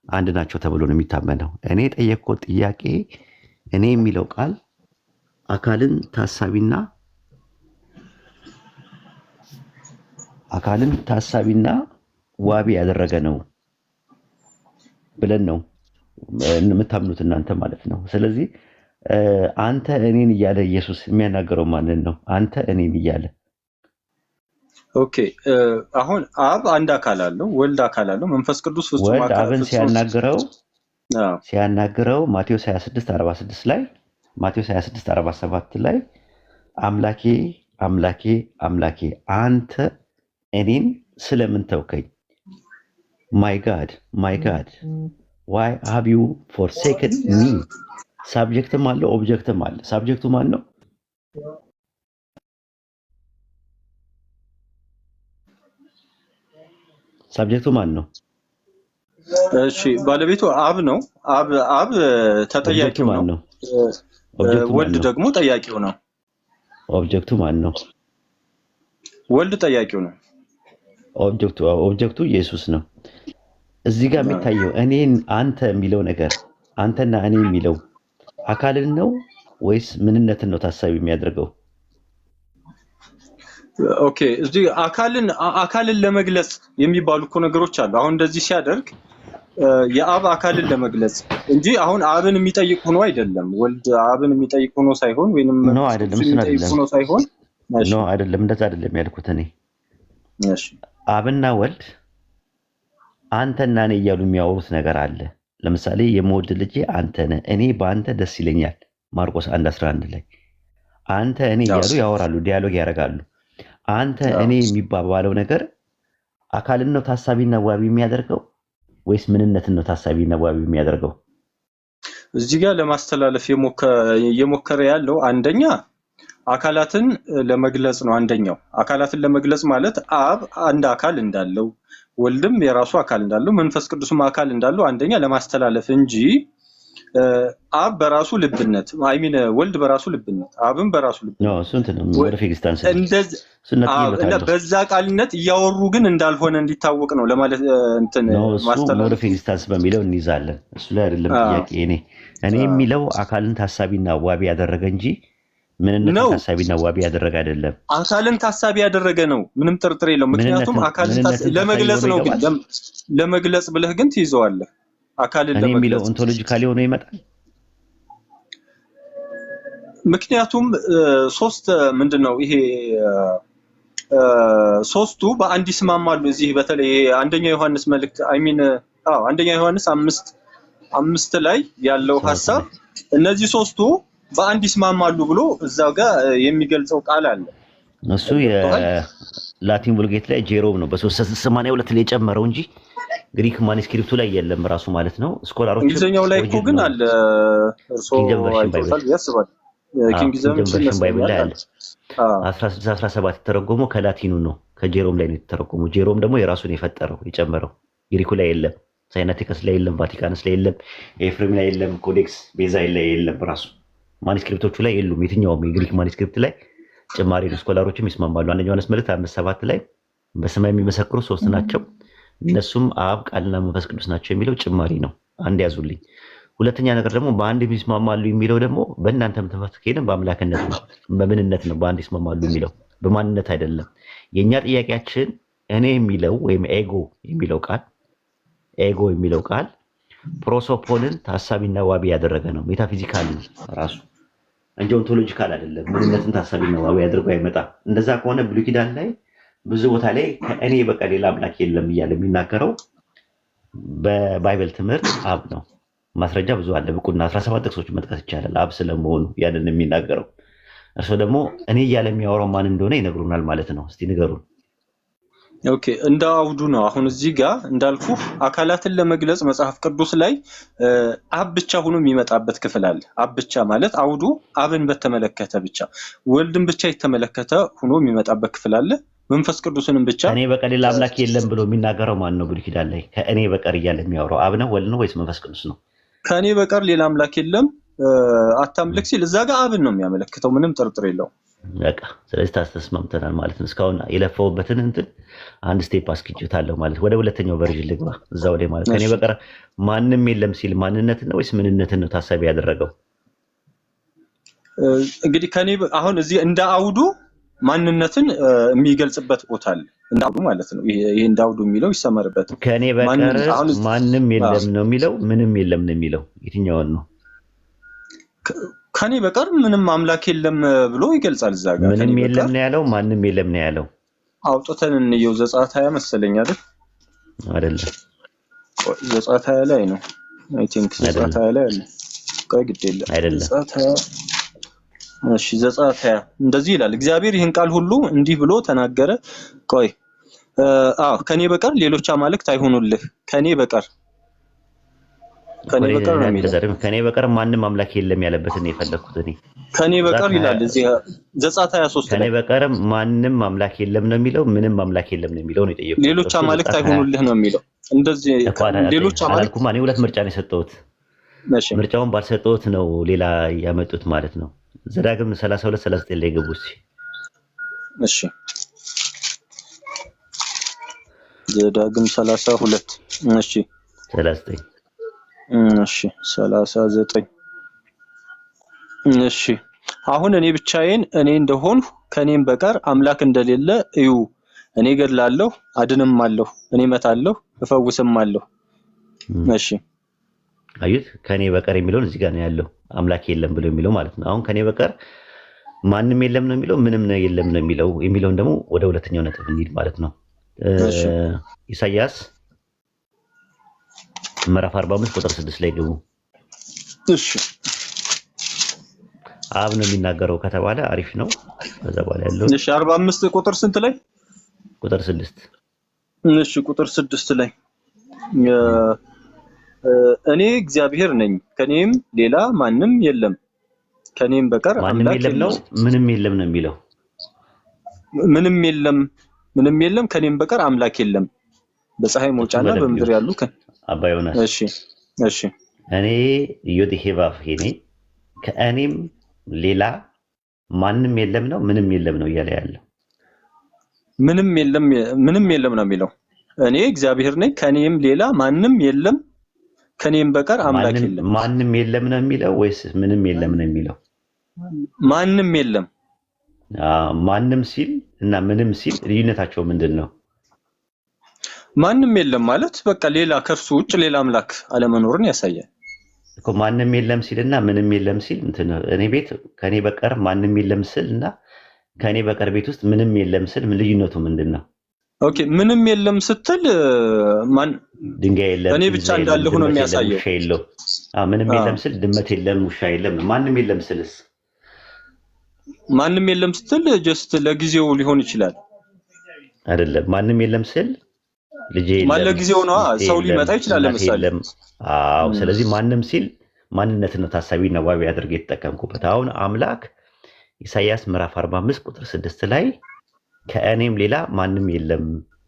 አንድ ናቸው ተብሎ ነው የሚታመነው። እኔ የጠየቅኩት ጥያቄ እኔ የሚለው ቃል አካልን ታሳቢና ዋቢ ያደረገ ነው ብለን ነው የምታምኑት እናንተ ማለት ነው። ስለዚህ አንተ እኔን እያለ ኢየሱስ የሚያናገረው ማንን ነው? አንተ እኔን እያለ። ኦኬ። አሁን አብ አንድ አካል አለው፣ ወልድ አካል አለው፣ መንፈስ ቅዱስ ፍጹም ወልድ አብን ሲያናግረው ማቴዎስ 26:46 ላይ ማቴዎስ 26:47 ላይ አምላኬ አምላኬ አምላኬ አንተ እኔን ስለምን ተውከኝ? ማይ ጋድ ዋይ ሃቭ ዩ ፎርሴክን ሚ። ሳብጀክትም አለ ኦብጀክትም አለ። ሳብጀክቱ ማን ነው? ሳብጀክቱ ማን ነው? እሺ ባለቤቱ አብ ነው። አብ ተጠያቂው ነው። ወልድ ደግሞ ጠያቂው ነው። ኦብጀክቱ ማን ነው? ወልድ ጠያቂው ነው። ኦብጀክቱ ኢየሱስ ነው። እዚህ ጋር የሚታየው እኔን አንተ የሚለው ነገር አንተና እኔ የሚለው አካልን ነው ወይስ ምንነትን ነው ታሳቢ የሚያደርገው? ኦኬ። እዚህ አካልን ለመግለጽ የሚባሉ እኮ ነገሮች አሉ። አሁን እንደዚህ ሲያደርግ የአብ አካልን ለመግለጽ እንጂ አሁን አብን የሚጠይቅ ሆኖ አይደለም። ወልድ አብን የሚጠይቅ ሆኖ ሳይሆን ወይንም ነው አይደለም፣ እሱ ሆኖ ሳይሆን ነው አይደለም፣ እንደዛ አይደለም ያልኩት እኔ። እሺ አብና ወልድ አንተና እኔ እያሉ የሚያወሩት ነገር አለ። ለምሳሌ የምወድ ልጄ አንተ ነህ፣ እኔ በአንተ ደስ ይለኛል ማርቆስ 1:11 ላይ አንተ እኔ እያሉ ያወራሉ፣ ዲያሎግ ያደርጋሉ። አንተ እኔ የሚባባለው ነገር አካልን ነው ታሳቢና ዋቢ የሚያደርገው ወይስ ምንነትን ነው ታሳቢና ዋቢ የሚያደርገው? እዚህ ጋር ለማስተላለፍ እየሞከረ ያለው አንደኛ አካላትን ለመግለጽ ነው። አንደኛው አካላትን ለመግለጽ ማለት አብ አንድ አካል እንዳለው፣ ወልድም የራሱ አካል እንዳለው፣ መንፈስ ቅዱስም አካል እንዳለው አንደኛ ለማስተላለፍ እንጂ አብ በራሱ ልብነት አይሚን ወልድ በራሱ ልብነት አብም በራሱ ልብነት ነው። እሱ እንትን ነው ወደ ፌግስታንስ እና በዛ ቃልነት እያወሩ ግን እንዳልሆነ እንዲታወቅ ነው ለማለት እንትን ማስተላለፍ ወደ ፌግስታንስ በሚለው እንይዛለን። እሱ ላይ አይደለም ጥያቄ። እኔ የሚለው አካልን ታሳቢና ዋቢ ያደረገ እንጂ ምንነትን ታሳቢና ዋቢ ያደረገ አይደለም። አካልን ታሳቢ ያደረገ ነው፣ ምንም ጥርጥር የለውም። ምክንያቱም አካልን ለመግለጽ ነው። ግን ለመግለጽ ብለህ ግን ትይዘዋለህ። አካልን ለመግለጽ የሚለው ኦንቶሎጂካሊ ሆኖ ይመጣል። ምክንያቱም ሶስት ምንድነው ይሄ ሶስቱ በአንድ ይስማማሉ። እዚህ በተለይ አንደኛ ዮሐንስ መልእክት አንደኛ ዮሐንስ 5 ላይ ያለው ሐሳብ እነዚህ ሶስቱ በአንድ ይስማማሉ ብሎ እዛው ጋር የሚገልጸው ቃል አለ። እሱ የላቲን ቮልጌት ላይ ጄሮም ነው በ382 ላይ የጨመረው እንጂ ግሪክ ማኑስክሪፕቱ ላይ የለም ራሱ ማለት ነው። ስኮላሮች እንግሊዝኛው ላይ እኮ ግን አለ። እርሶ አይተውታል ያስባል። ኪንግ ጀምስ ባይብል ላይ አለ። 1617 የተረጎመው ከላቲኑ ነው፣ ከጄሮም ላይ ነው የተረጎመው። ጄሮም ደግሞ የራሱን የፈጠረው የጨመረው ግሪኩ ላይ የለም፣ ሳይናቲከስ ላይ የለም፣ ቫቲካንስ ላይ የለም፣ ኤፍሬም ላይ የለም፣ ኮዴክስ ቤዛይ ላይ የለም። ራሱ ማኑስክሪፕቶቹ ላይ የሉም። የትኛውም የግሪክ ማኑስክሪፕት ላይ ጭማሪ ነው። ስኮላሮችም ይስማማሉ። አንደኛ ዮሐንስ መልእክት 5:7 ላይ በሰማይ የሚመሰክሩ ሶስት ናቸው፣ እነሱም አብ ቃልና መንፈስ ቅዱስ ናቸው የሚለው ጭማሪ ነው። አንድ ያዙልኝ። ሁለተኛ ነገር ደግሞ በአንድ ይስማማሉ የሚለው ደግሞ በእናንተም ትምህርት ከሄድን በአምላክነት ነው፣ በምንነት ነው። በአንድ ይስማማሉ የሚለው በማንነት አይደለም። የእኛ ጥያቄያችን እኔ የሚለው ወይም ኤጎ የሚለው ቃል ፕሮሶፖንን ታሳቢና ዋቢ ያደረገ ነው። ሜታፊዚካል ራሱ እንጂ ኦንቶሎጂካል አይደለም። ምንነትን ታሳቢና ዋቢ አድርጎ አይመጣም። እንደዛ ከሆነ ብሉይ ኪዳን ላይ ብዙ ቦታ ላይ ከእኔ በቀር ሌላ አምላክ የለም እያለ የሚናገረው በባይብል ትምህርት አብ ነው። ማስረጃ ብዙ አለ። ብቁና 17 ጥቅሶች መጥቀስ ይቻላል አብ ስለመሆኑ ያንን የሚናገረው። እርሶ ደግሞ እኔ እያለ የሚያወራው ማን እንደሆነ ይነግሩናል ማለት ነው። እስቲ ንገሩን። ኦኬ፣ እንደ አውዱ ነው። አሁን እዚህ ጋር እንዳልኩ አካላትን ለመግለጽ መጽሐፍ ቅዱስ ላይ አብ ብቻ ሆኖ የሚመጣበት ክፍል አለ። አብ ብቻ ማለት አውዱ አብን በተመለከተ ብቻ፣ ወልድን ብቻ የተመለከተ ሆኖ የሚመጣበት ክፍል አለ። መንፈስ ቅዱስንም ብቻ ከእኔ በቀር ሌላ አምላክ የለም ብሎ የሚናገረው ማን ነው? ብሉይ ኪዳን ላይ ከእኔ በቀር እያለ የሚያወራው አብ ነው፣ ወልድ ነው ወይስ መንፈስ ቅዱስ ነው? ከእኔ በቀር ሌላ አምላክ የለም አታምልክ ሲል እዛ ጋር አብን ነው የሚያመለክተው። ምንም ጥርጥር የለውም። በቃ ስለዚህ ተስማምተናል ማለት ነው። እስካሁን የለፈውበትን እንትን አንድ ስቴፕ አስኪጅታለሁ ማለት። ወደ ሁለተኛው ቨርዥን ልግባ። እዛው ላይ ማለት ከእኔ በቀር ማንም የለም ሲል ማንነትን ነው ወይስ ምንነትን ነው ታሳቢ ያደረገው? እንግዲህ ከኔ አሁን እዚህ እንደ አውዱ ማንነትን የሚገልጽበት ቦታ አለ። እንደ አውዱ ማለት ነው። ይሄ እንደ አውዱ የሚለው ይሰመርበት። ከኔ በቀር ማንም የለም ነው የሚለው ምንም የለም ነው የሚለው? የትኛውን ነው? ከኔ በቀር ምንም አምላክ የለም ብሎ ይገልጻል። እዛ ጋር ምንም የለም ነው ያለው ማንም የለም ነው ያለው? አውጥተን እንየው። ዘጸአት 20 መሰለኝ አይደል? አይደለም፣ ዘጸአት 20 ላይ ነው። አይ ቲንክ ዘጸአት 20 ላይ አለ። ቆይ ግድ የለም አይደለም። እሺ ዘጸአት 20 እንደዚህ ይላል። እግዚአብሔር ይህን ቃል ሁሉ እንዲህ ብሎ ተናገረ። ቆይ ከኔ በቀር ሌሎች አማልክት አይሆኑልህ። ከኔ በቀር ነው የሚለው። ከኔ በቀር ማንም አምላክ የለም ያለበትን ነው የፈለኩት እኔ። ከኔ በቀር ይላል እዚህ ዘጸአት 23 ከኔ በቀር ማንም አምላክ የለም ነው የሚለው ምንም አምላክ የለም ነው የሚለው ነው የጠየቁት። ሌሎች አማልክት አይሆኑልህ ነው የሚለው። እንደዚህ ሌሎች አማልክት እኔ ሁለት ምርጫ ነው የሰጠሁት። ምርጫውን ባልሰጠሁት ነው ሌላ ያመጡት ማለት ነው። ዘዳግም 32 39 ላይ ገቡ። እሺ ዘዳግም 32 እሺ 39 እሺ 39 እሺ አሁን እኔ ብቻዬን እኔ እንደሆንሁ ከኔም በቀር አምላክ እንደሌለ እዩ። እኔ ገድላለሁ፣ አድንም አለሁ፣ እኔ መታለሁ፣ እፈውስም አለሁ። እሺ አዩት። ከኔ በቀር የሚለውን እዚህ ጋር ነው ያለው። አምላክ የለም ብሎ የሚለው ማለት ነው። አሁን ከኔ በቀር ማንም የለም ነው የሚለው ምንም ነው የለም ነው የሚለው የሚለውን ደግሞ ወደ ሁለተኛው ነጥብ እንሂድ ማለት ነው። ኢሳይያስ ምዕራፍ 45 ቁጥር 6 ላይ ግቡ። እሺ አብ ነው የሚናገረው ከተባለ አሪፍ ነው። ከዛ በኋላ ያለው እሺ 45 ቁጥር ስንት ላይ? ቁጥር 6 እሺ ቁጥር 6 ላይ እኔ እግዚአብሔር ነኝ ከኔም ሌላ ማንም የለም ከኔም በቀር አምላክ የለም ነው። ምንም የለም ነው የሚለው። ምንም የለም ከኔም በቀር አምላክ የለም በፀሐይ መውጫና በምድር ያሉ አባ ዮናስ። እሺ እኔ ዮዲሄቫፍ ሄኔ ከእኔም ሌላ ማንም የለም ነው። ምንም የለም ነው እያለ ያለው። ምንም የለም ነው የሚለው። እኔ እግዚአብሔር ነኝ ከኔም ሌላ ማንም የለም ከኔም በቀር አምላክ የለም። ማንም የለም ነው የሚለው ወይስ ምንም የለም ነው የሚለው? ማንም የለም። ማንም ሲል እና ምንም ሲል ልዩነታቸው ምንድን ነው? ማንም የለም ማለት በቃ ሌላ ከእርሱ ውጭ ሌላ አምላክ አለመኖርን ያሳያል እኮ። ማንም የለም ሲልና ምንም የለም ሲል እኔ ቤት ከኔ በቀር ማንም የለም ስል እና ከኔ በቀር ቤት ውስጥ ምንም የለም ስል ልዩነቱ ምንድን ነው? ኦኬ ምንም የለም ስትል ድንጋይ የለም እኔ ብቻ እንዳለሁ ነው የሚያሳየው። ምንም የለም ስል ድመት የለም ውሻ የለም። ማንም የለም ስልስ? ማንም የለም ስትል ጀስት ለጊዜው ሊሆን ይችላል አይደለም። ማንም የለም ስል ልጄ የለም ለጊዜው ነው። ሰው ሊመጣ ይችላል ለምሳሌ። ስለዚህ ማንም ሲል ማንነትን ታሳቢና ዋቢ አድርጌ የተጠቀምኩበት። አሁን አምላክ ኢሳይያስ ምዕራፍ 45 ቁጥር 6 ላይ ከእኔም ሌላ ማንም የለም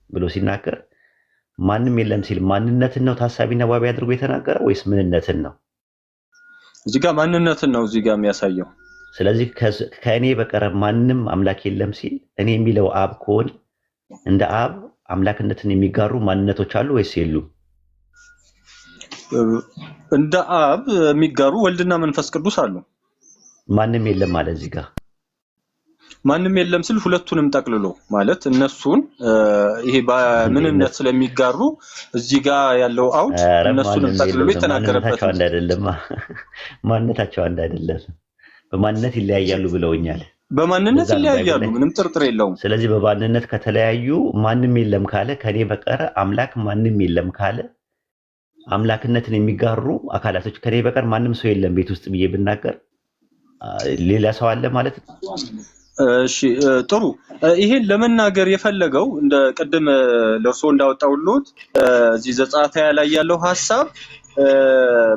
ብሎ ሲናገር ማንም የለም ሲል ማንነትን ነው ታሳቢና ዋቢ አድርጎ የተናገረው ወይስ ምንነትን ነው? እዚህ ጋር ማንነትን ነው እዚህ ጋር የሚያሳየው። ስለዚህ ከእኔ በቀር ማንም አምላክ የለም ሲል እኔ የሚለው አብ ከሆነ እንደ አብ አምላክነትን የሚጋሩ ማንነቶች አሉ ወይስ የሉም? እንደ አብ የሚጋሩ ወልድና መንፈስ ቅዱስ አሉ። ማንም የለም ማለት እዚህ ጋር ማንም የለም ስል ሁለቱንም ጠቅልሎ ማለት እነሱን ይሄ በምንነት ስለሚጋሩ እዚህ ጋር ያለው አውድ እነሱንም ጠቅልሎ የተናገረበት ማንነታቸው አንድ አይደለም፣ በማንነት ይለያያሉ ብለውኛል። በማንነት ይለያያሉ፣ ምንም ጥርጥር የለውም። ስለዚህ በማንነት ከተለያዩ ማንም የለም ካለ ከኔ በቀር አምላክ ማንም የለም ካለ አምላክነትን የሚጋሩ አካላቶች ከኔ በቀር ማንም ሰው የለም ቤት ውስጥ ብዬ ብናገር ሌላ ሰው አለ ማለት ነው? እሺ ጥሩ። ይሄን ለመናገር የፈለገው እንደ ቅድም ለርሶ እንዳወጣውልዎት እዚህ ዘጸአት ላይ ያለው ሐሳብ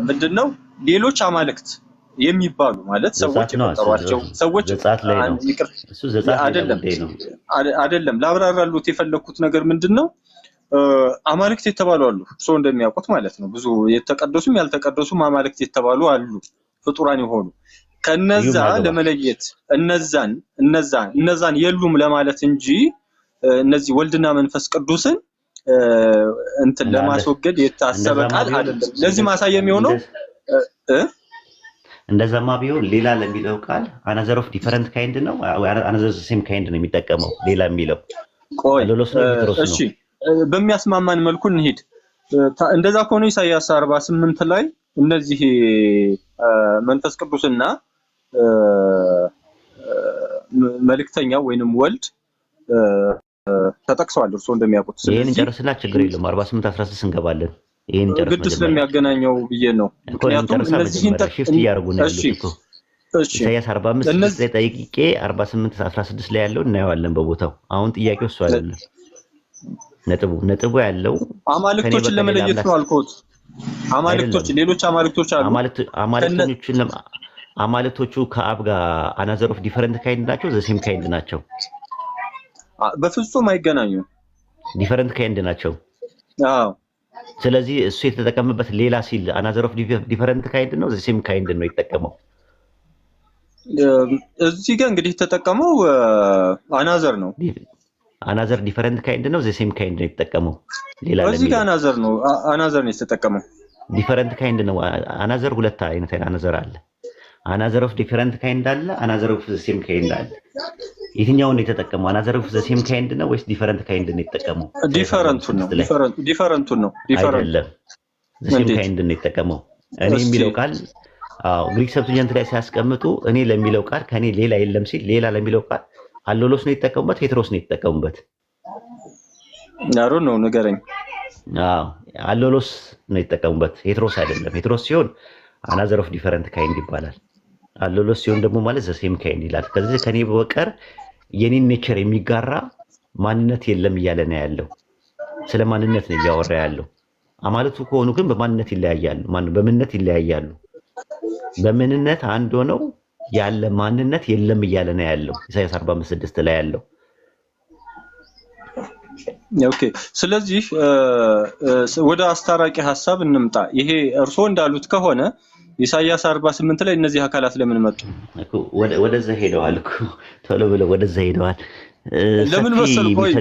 ምንድነው? ሌሎች አማልክት የሚባሉ ማለት ሰዎች የፈጠሯቸው ሰዎች ዘጸአት ላይ ነው። እሱ ዘጸአት ላይ ነው አይደለም። ላብራራሉት የፈለኩት ነገር ምንድነው? አማልክት የተባሉ አሉ፣ ሰው እንደሚያውቁት ማለት ነው። ብዙ የተቀደሱም ያልተቀደሱም አማልክት የተባሉ አሉ፣ ፍጡራን የሆኑ ከነዛ ለመለየት እነዛን የሉም ለማለት እንጂ እነዚህ ወልድና መንፈስ ቅዱስን እንትን ለማስወገድ የታሰበ ቃል አይደለም። ለዚህ ማሳያ የሚሆነው እንደዛማ ቢሆን ሌላ ለሚለው ቃል አናዘር ኦፍ ዲፈረንት ካይንድ ነው፣ አናዘር ሴም ካይንድ ነው የሚጠቀመው። ሌላ የሚለው ቆይ እሺ በሚያስማማን መልኩ እንሂድ። እንደዛ ከሆነ ኢሳይያስ 48 ላይ እነዚህ መንፈስ ቅዱስና መልእክተኛው ወይንም ወልድ ተጠቅሰዋል እርሶ እንደሚያውቁት። ይሄን ጨርስና ችግር የለም 48 16 እንገባለን። ይሄን ጨርስ ግድ ስለሚያገናኘው ብዬ ነው። ምክንያቱም እነዚህን ሽፍት እያደረጉ ነው ያሉት እኮ። ኢሳይያስ 45 ላይ ጠይቄ 48 16 ላይ ያለው እናየዋለን በቦታው። አሁን ጥያቄው እሱ አይደለም። ነጥቡ ያለው አማልክቶችን ለመለየት ነው አልኩት። አማልክቶች ሌሎች አማልክቶች አሉ። አማልክቶቹ ከአብ ጋር አናዘር ኦፍ ዲፈረንት ካይንድ ናቸው፣ ዘሴም ካይንድ ናቸው? በፍጹም አይገናኙም። ዲፈረንት ካይንድ ናቸው። አዎ። ስለዚህ እሱ የተጠቀመበት ሌላ ሲል አናዘር ኦፍ ዲፈረንት ካይንድ ነው፣ ዘሴም ካይንድ ነው የተጠቀመው? እዚህ ጋር እንግዲህ የተጠቀመው አናዘር ነው። አናዘር ዲፈረንት ካይንድ ነው፣ ዘሴም ካይንድ ነው የተጠቀመው? ሌላ እዚህ ጋር አናዘር ነው የተጠቀመው። ዲፈረንት ካይንድ ነው። አናዘር ሁለት አይነት አናዘር አለ። አናዘር ኦፍ ዲፈረንት ካይንድ አለ፣ አናዘር ኦፍ ዘሴም ካይንድ አለ። የትኛውን ነው የተጠቀመው? አናዘር ኦፍ ዘሴም ካይንድ ነው ወይስ ዲፈረንት ካይንድ ነው የተጠቀመው? ዲፈረንቱን ነው። አይደለም፣ ዘሴም ካይንድ ነው የተጠቀመው። እኔ የሚለው ቃል ግሪክ ሰብስቲዩሽንት ላይ ሲያስቀምጡ እኔ ለሚለው ቃል ከኔ ሌላ የለም ሲል ሌላ ለሚለው ቃል አሎሎስ ነው የተጠቀሙበት፣ ሄትሮስ ነው የተጠቀሙበት? አሮ ነው ንገረኝ። አሎሎስ ነው የተጠቀሙበት፣ ሄትሮስ አይደለም። ሄትሮስ ሲሆን አናዘር ኦፍ ዲፈረንት ካይንድ ይባላል። አለሎስ ሲሆን ደግሞ ማለት ዘሴም ካይን ይላል። ከዚህ ከኔ በቀር የኔን ኔቸር የሚጋራ ማንነት የለም እያለ ነው ያለው። ስለ ማንነት ነው እያወራ ያለው። አማልክቱ ከሆኑ ግን በማንነት ይለያያሉ። በምንነት ይለያያሉ። በምንነት አንድ ሆነው ያለ ማንነት የለም እያለ ነው ያለው ኢሳይያስ 45:6 ላይ ያለው። ኦኬ ስለዚህ ወደ አስታራቂ ሐሳብ እንምጣ። ይሄ እርሶ እንዳሉት ከሆነ ኢሳይያስ 48 ላይ እነዚህ አካላት ለምን መጡ? ወደዛ ሄደዋል እኮ ቶሎ ብለው ወደዛ ሄደዋል። ለምን መሰሉ? ቆይ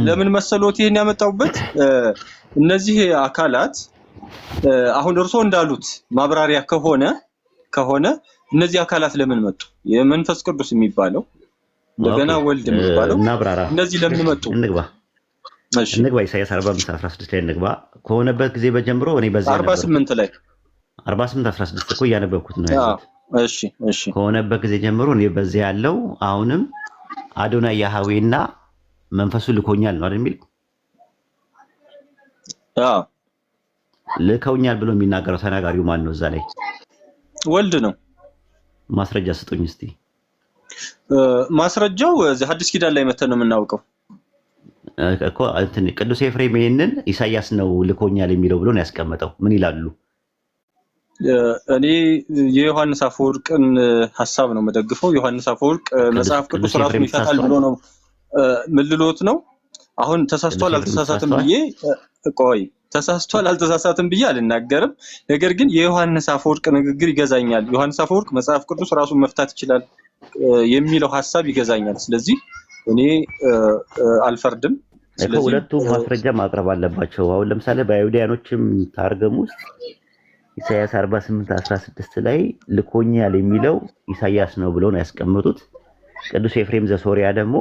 ለምን መሰሉት ይሄን ያመጣውበት? እነዚህ አካላት አሁን እርሶ እንዳሉት ማብራሪያ ከሆነ እነዚህ አካላት ለምን መጡ? የመንፈስ ቅዱስ የሚባለው እንደገና ወልድ የሚባለው እነዚህ ለምን መጡ? እንግባ ኢሳይያስ 45:16 ላይ እንግባ። ከሆነበት ጊዜ በጀምሮ እኔ በዚህ 48 ላይ 48:16 እኮ እያነበብኩት ነው ያለው። እሺ ከሆነበት ጊዜ ጀምሮ እኔ በዚህ ያለው አሁንም አዶናይ ያህዌና መንፈሱ ልኮኛል ነው አይደል የሚል? ልከውኛል ብሎ የሚናገረው ተናጋሪው ማን ነው? እዛ ላይ ወልድ ነው። ማስረጃ ስጡኝ እስቲ። ማስረጃው እዚህ አዲስ ኪዳን ላይ መተን ነው የምናውቀው እኮ ቅዱስ ኤፍሬም ይሄንን ኢሳይያስ ነው ልኮኛል የሚለው ብሎ ነው ያስቀመጠው። ምን ይላሉ? እኔ የዮሐንስ አፈወርቅን ሐሳብ ነው መደግፈው። ዮሐንስ አፈወርቅ መጽሐፍ ቅዱስ ራሱን ይፈታል ብሎ ነው ምልሎት ነው። አሁን ተሳስቷል አልተሳሳተም ብዬ አልናገርም። ነገር ግን የዮሐንስ አፈወርቅ ንግግር ይገዛኛል። ዮሐንስ አፈወርቅ መጽሐፍ ቅዱስ ራሱን መፍታት ይችላል የሚለው ሐሳብ ይገዛኛል። ስለዚህ እኔ አልፈርድም። ስለዚህ ሁለቱም ማስረጃ ማቅረብ አለባቸው። አሁን ለምሳሌ በአይሁዳኖችም ታርገም ውስጥ ኢሳይያስ 48:16 ላይ ልኮኛል የሚለው ኢሳይያስ ነው ብሎ ነው ያስቀመጡት። ቅዱስ ኤፍሬም ዘሶሪያ ደግሞ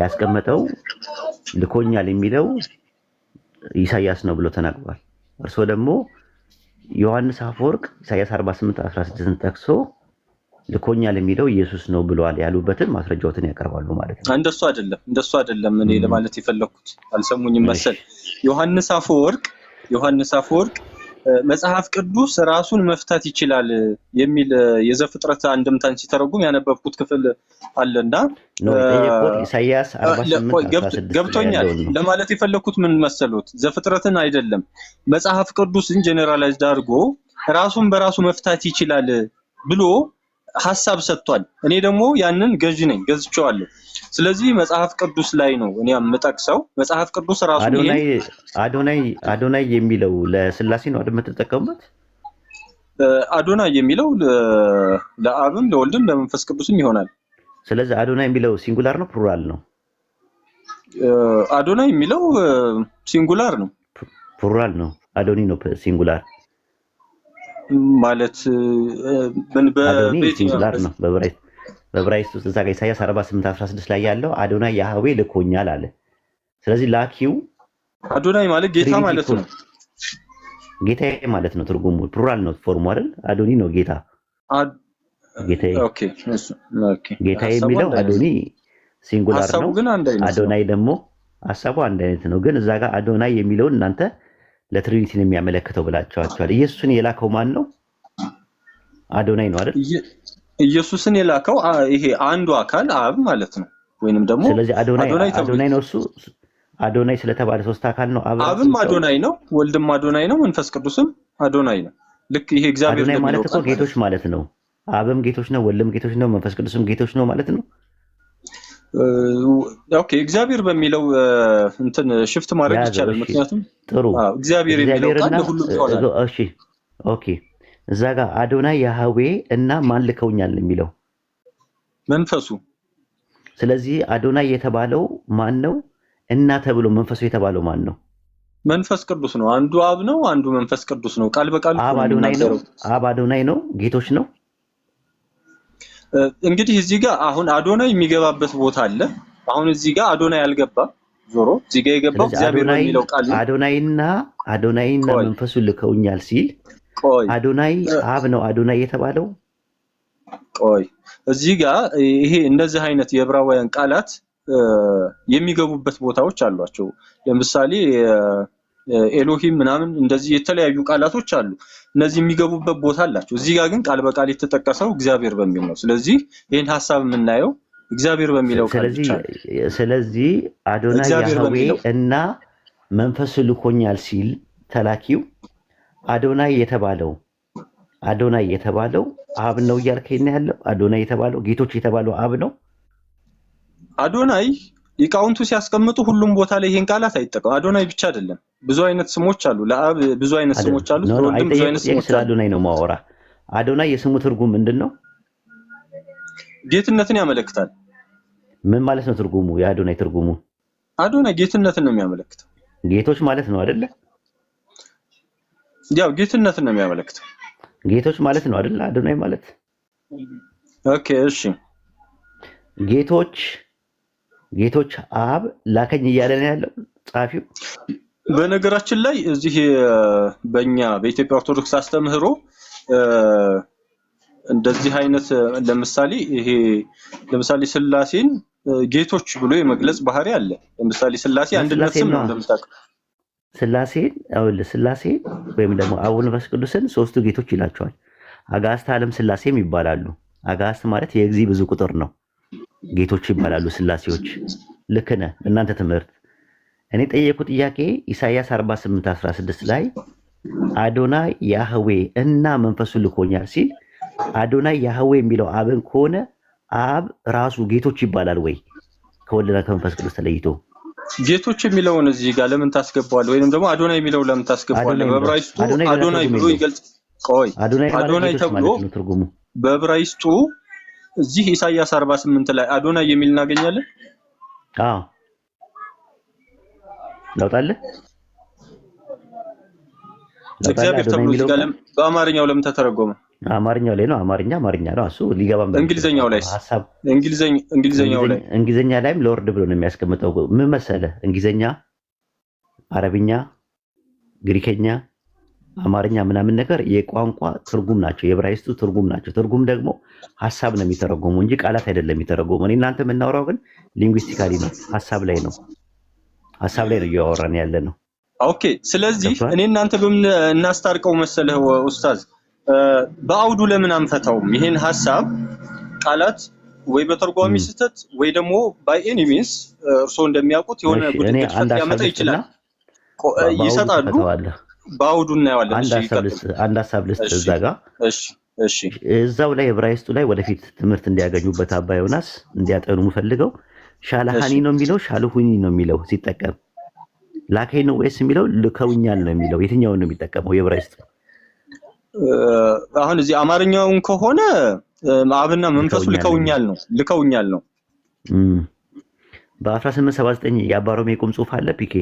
ያስቀመጠው ልኮኛል የሚለው ኢሳይያስ ነው ብሎ ተናግሯል። እርሶ ደግሞ ዮሐንስ አፈወርቅ ኢሳይያስ 48:16ን ጠቅሶ ልኮኛል የሚለው ኢየሱስ ነው ብለዋል ያሉበትን ማስረጃዎትን ያቀርባሉ ማለት ነው። እንደሱ አይደለም እኔ ለማለት የፈለኩት አልሰሙኝም መሰል። ዮሐንስ አፈወርቅ መጽሐፍ ቅዱስ ራሱን መፍታት ይችላል የሚል የዘፍጥረት አንድምታን ሲተረጉም ያነበብኩት ክፍል አለና ኢሳይያስ 48:16 ገብቶኛል። ለማለት የፈለኩት ምን መሰሉት? ዘፍጥረትን አይደለም መጽሐፍ ቅዱስን ጀነራላይዝድ አድርጎ ራሱን በራሱ መፍታት ይችላል ብሎ ሐሳብ ሰጥቷል። እኔ ደግሞ ያንን ገዝቼዋለሁ። ስለዚህ መጽሐፍ ቅዱስ ላይ ነው እኔ የምጠቅሰው። መጽሐፍ ቅዱስ ራሱ አዶናይ የሚለው ለስላሴ ነው አይደል የምትጠቀሙበት? አዶናይ የሚለው ለአብም ለወልድም ለመንፈስ ቅዱስም ይሆናል። ስለዚህ አዶናይ የሚለው ሲንጉላር ነው ፕሉራል ነው? አዶናይ የሚለው ሲንጉላር ነው። ፕሉራል ነው። አዶኒ ነው ሲንጉላር ማለት ሲንጉላር ነው። በዕብራይስጥ ውስጥ እዛ ጋር ኢሳይያስ 48:16 ላይ ያለው አዶናይ ያህዌ ልኮኛል አለ። ስለዚህ ላኪው አዶናይ ማለት ጌታ ማለት ነው። ጌታዬ ማለት ነው ትርጉሙ። ፕሉራል ነው ፎርሙ አይደል? አዶኒ ነው ጌታ። ጌታዬ ጌታ የሚለው አዶኒ ሲንጉላር ነው። አዶናይ ደግሞ ሐሳቡ አንድ አይነት ነው። ግን እዛ ጋር አዶናይ የሚለውን እናንተ ለትሪኒቲ ነው የሚያመለክተው ብላችኋል። ኢየሱስን የላከው ማን ነው? አዶናይ ነው አይደል? ኢየሱስን የላከው ይሄ አንዱ አካል አብ ማለት ነው። ወይንም ደግሞ ስለዚህ አዶናይ ነው። እሱ አዶናይ ስለተባለ ሶስት አካል ነው። አብም አዶናይ ነው፣ ወልድም አዶናይ ነው፣ መንፈስ ቅዱስም አዶናይ ነው። ልክ ይሄ እግዚአብሔር አዶናይ ማለት እኮ ጌቶች ማለት ነው። አብም ጌቶች ነው፣ ወልድም ጌቶች ነው፣ መንፈስ ቅዱስም ጌቶች ነው ማለት ነው። ኦኬ እግዚአብሔር በሚለው እንትን ሽፍት ማድረግ ይቻላል። ምክንያቱም ጥሩ እግዚአብሔር የሚለው ቃል ሁሉ ይሆናል። እሺ ኦኬ እዛ ጋር አዶናይ ያህዌ እና ማን ልከውኛል የሚለው መንፈሱ። ስለዚህ አዶናይ የተባለው ማን ነው? እና ተብሎ መንፈሱ የተባለው ማን ነው? መንፈስ ቅዱስ ነው። አንዱ አብ ነው፣ አንዱ መንፈስ ቅዱስ ነው። ቃል በቃል አብ አዶናይ ነው፣ ጌቶች ነው። እንግዲህ እዚህ ጋር አሁን አዶናይ የሚገባበት ቦታ አለ። አሁን እዚህ ጋር አዶናይ አልገባም። ዞሮ እዚህ ጋር የገባው እግዚአብሔር በሚለው ቃል ነው። አዶናይና መንፈሱ ልከውኛል ሲል አዶናይ አብ ነው አዶናይ የተባለው። ቆይ እዚህ ጋር ይሄ እንደዚህ አይነት የዕብራውያን ቃላት የሚገቡበት ቦታዎች አሏቸው። ለምሳሌ ኤሎሂም ምናምን እንደዚህ የተለያዩ ቃላቶች አሉ። እነዚህ የሚገቡበት ቦታ አላቸው። እዚህ ጋር ግን ቃል በቃል የተጠቀሰው እግዚአብሔር በሚል ነው። ስለዚህ ይሄን ሐሳብ የምናየው እግዚአብሔር በሚለው ቃል ብቻ ነው። ስለዚህ አዶናይ ያህዌ እና መንፈሱ ልኮኛል ሲል ተላኪው አዶናይ የተባለው አብ ነው እያልከኝ ያለው? አዶናይ የተባለው ጌቶች የተባለው አብ ነው? አዶናይ ሊቃውንቱ ሲያስቀምጡ ሁሉም ቦታ ላይ ይሄን ቃላት አይጠቀሙ። አዶናይ ብቻ አይደለም፣ ብዙ አይነት ስሞች አሉ። ለአብ ብዙ አይነት ስሞች አሉ። ለወልድም ብዙ አይነት ስሞች አሉ። አዶናይ ነው ማወራ። አዶናይ የስሙ ትርጉም ምንድነው? ጌትነትን ያመለክታል። ምን ማለት ነው ትርጉሙ? የአዶናይ ትርጉሙ አዶናይ ጌትነትን ነው የሚያመለክተው። ጌቶች ማለት ነው አይደለ? ያው ጌትነትን ነው የሚያመለክተው። ጌቶች ማለት ነው አይደለ? አዶናይ ማለት ኦኬ፣ እሺ። ጌቶች አብ ላከኝ እያለ ነው ያለው ጻፊው። በነገራችን ላይ እዚህ በእኛ በኢትዮጵያ ኦርቶዶክስ አስተምህሮ እንደዚህ አይነት ለምሳሌ ስላሴን ጌቶች ብሎ የመግለጽ ባህሪ አለ። ለምሳሌ ስላሴ አንድነት ስም ነው እንደምታውቀው። ስላሴ ወይም ደግሞ አብ ወልድ መንፈስ ቅዱስን ሶስቱ ጌቶች ይላቸዋል። አጋዕዝተ ዓለም ስላሴም ይባላሉ። አጋዕዝት ማለት የእግዚእ ብዙ ቁጥር ነው። ጌቶች ይባላሉ ስላሴዎች። ልክ ነህ። እናንተ ትምህርት እኔ ጠየቁ ጥያቄ ኢሳይያስ 48:16 ላይ አዶናይ ያህዌ እና መንፈሱ ልኮኛል ሲል አዶናይ ያህዌ የሚለው አብን ከሆነ አብ ራሱ ጌቶች ይባላል ወይ? ከወልድና ከመንፈስ ቅዱስ ተለይቶ ጌቶች የሚለውን እዚህ ጋር ለምን ታስገባዋለህ? ወይንም ደግሞ አዶናይ የሚለው ለምን ታስገባዋለህ? በዕብራይስጡ አዶናይ ብሎ ይገልጽ። ቆይ አዶናይ ተብሎ ትርጉሙ በዕብራይስጡ እዚህ ኢሳይያስ 48 ላይ አዶናይ የሚል እናገኛለን። አዎ ለውጣለህ። እግዚአብሔር ተብሎ እዚህ ጋር በአማርኛው ለምን ተተረጎመ? አማርኛው ላይ ነው። አማርኛ ነው እሱ ሊገባም። እንግሊዘኛው ላይ እንግሊዘኛ ላይም ሎርድ ብሎ ነው የሚያስቀምጠው። ምን መሰለህ? እንግሊዘኛ፣ አረብኛ፣ ግሪከኛ፣ አማርኛ ምናምን ነገር የቋንቋ ትርጉም ናቸው። የዕብራይስጡ ትርጉም ናቸው። ትርጉም ደግሞ ሐሳብ ነው የሚተረጎሙ እንጂ ቃላት አይደለም የሚተረጎሙ። እኔ እናንተ የምናወራው ግን ሊንጉስቲካሊ ነው፣ ሐሳብ ላይ ነው እያወራን ያለ ነው። ኦኬ። ስለዚህ እኔ እናንተ በምን እናስታርቀው መሰለህ ኡስታዝ? በአውዱ ለምን አንፈታውም? ይሄን ሐሳብ ቃላት ወይ በተርጓሚ ስህተት ወይ ደግሞ ባይ ኤኒ ሚንስ እርስዎ እንደሚያውቁት የሆነ ጉድለት ሊያመጣ ይችላል። ይሰጣሉ። በአውዱ እናየዋለን። አንድ ሐሳብ ልስጥ እዛ ጋር። እሺ። እዛው ላይ ዕብራይስጡ ላይ ወደፊት ትምህርት እንዲያገኙበት አባ ዮናስ እንዲያጠኑ የምፈልገው ሻላሃኒ ነው የሚለው ሻልሁኒ ነው የሚለው ሲጠቀም ላከኝ ነው ወይስ የሚለው ልከውኛል ነው የሚለው? የትኛውን ነው የሚጠቀመው የዕብራይስጡ? አሁን እዚህ አማርኛውን ከሆነ አብና መንፈሱ ልከውኛል ነው። በ1879 የአባሮሜ ቁም ጽሑፍ አለ። ፒኬ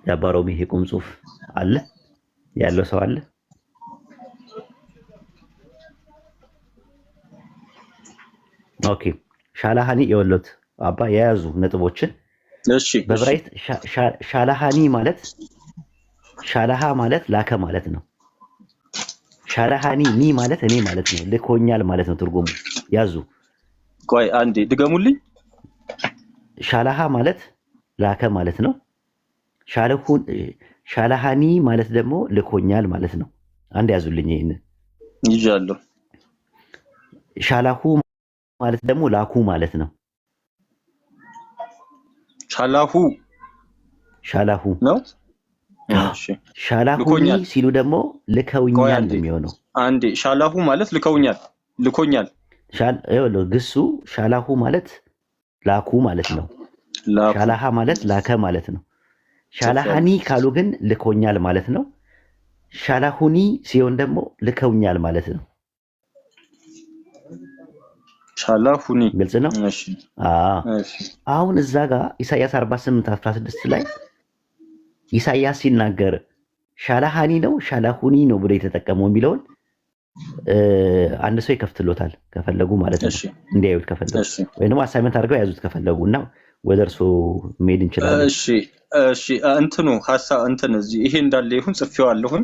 የአባሮሜ ቁም ጽሑፍ አለ ያለው ሰው አለ? ኦኬ። ሻላሃኒ የወሎት አባ የያዙ ነጥቦችን። እሺ። በዕብራይስጥ ሻላሃኒ ማለት ሻላሃ ማለት ላከ ማለት ነው። ሻላሃኒ ኒ ማለት እኔ ማለት ነው። ልኮኛል ማለት ነው ትርጉሙ። ያዙ። ቆይ አንዴ ድገሙልኝ። ሻላሃ ማለት ላከ ማለት ነው። ሻላሃኒ ማለት ደግሞ ልኮኛል ማለት ነው። አንድ ያዙልኝ ይሄን ይዣለሁ። ሻላሁ ማለት ደግሞ ላኩ ማለት ነው። ሻላሁ ነው። እሺ። ሻላሁኒ ሲሉ ደግሞ ልከውኛል ነው የሚሆነው። አንዴ ሻላሁ ማለት ልኮኛል። ግሱ ሻላሁ ማለት ላኩ ማለት ነው። ሻላሃ ማለት ላከ ማለት ነው። ሻላሃኒ ካሉ ግን ልኮኛል ማለት ነው። ሻላሁኒ ሲሆን ደግሞ ልከውኛል ማለት ነው። ሻላሁኒ ግልጽ ነው። እሺ። አሁን እዛ ጋር ኢሳይያስ 48:16 ላይ ኢሳይያስ ሲናገር ሻላሃኒ ነው ሻላሁኒ ነው ብሎ የተጠቀመው የሚለውን አንድ ሰው ይከፍትሎታል ከፈለጉ ማለት ነው። እንዲያዩት ከፈለጉ ወይ ደግሞ አሳይመንት አድርገው ያዙት ከፈለጉ እና ወደ እርሱ መሄድ እንችላለን። እሺ። እዚህ ይሄ እንዳለ ይሁን ጽፌዋለሁኝ።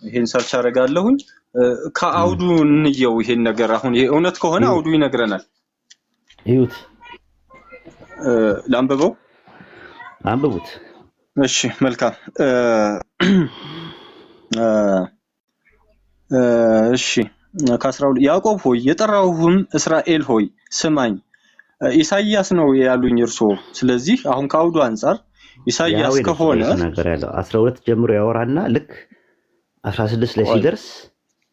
ይሄን ሰርች አደርጋለሁኝ። ከአውዱ እንየው ይሄን ነገር። አሁን ይሄ እውነት ከሆነ አውዱ ይነግረናል። እዩት። ላንብበው። አንብቡት። እሺ መልካም እሺ ከ12 ያዕቆብ ሆይ የጠራሁህም እስራኤል ሆይ ስማኝ። ኢሳይያስ ነው ያሉኝ እርሶ። ስለዚህ አሁን ከአውዱ አንፃር ኢሳይያስ ከሆነ ነገር ያለው 12 ጀምሮ ያወራና ልክ 16 ላይ ሲደርስ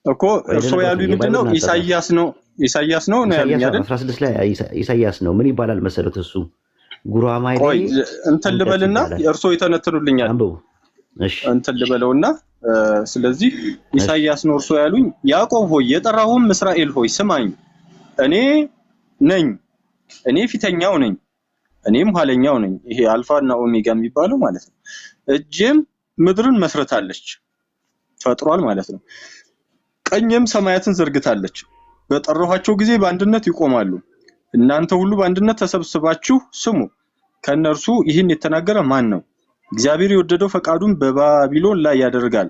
እኮ እርሶ ያሉኝ ምንድነው? ኢሳይያስ ነው ያሉኝ አይደል? 16 ላይ ኢሳይያስ ነው። ምን ይባላል መሰረት? እሱ ጉራማይ ላይ እንትን ልበልና እርሶ ይተነትኑልኛል። እሺ እንትን ልበለውና ስለዚህ ኢሳይያስ ነው እርሶ ያሉኝ። ያዕቆብ ሆይ የጠራሁህም እስራኤል ሆይ ስማኝ። እኔ ነኝ፣ እኔ ፊተኛው ነኝ፣ እኔም ኋለኛው ነኝ። ይሄ አልፋና ኦሜጋ የሚባለው ማለት ነው። እጄም ምድርን መስርታለች፣ ፈጥሯል ማለት ነው። ቀኝም ሰማያትን ዘርግታለች። በጠራኋቸው ጊዜ በአንድነት ይቆማሉ። እናንተ ሁሉ በአንድነት ተሰብስባችሁ ስሙ። ከነርሱ ይህን የተናገረ ማን ነው? እግዚአብሔር የወደደው ፈቃዱን በባቢሎን ላይ ያደርጋል፣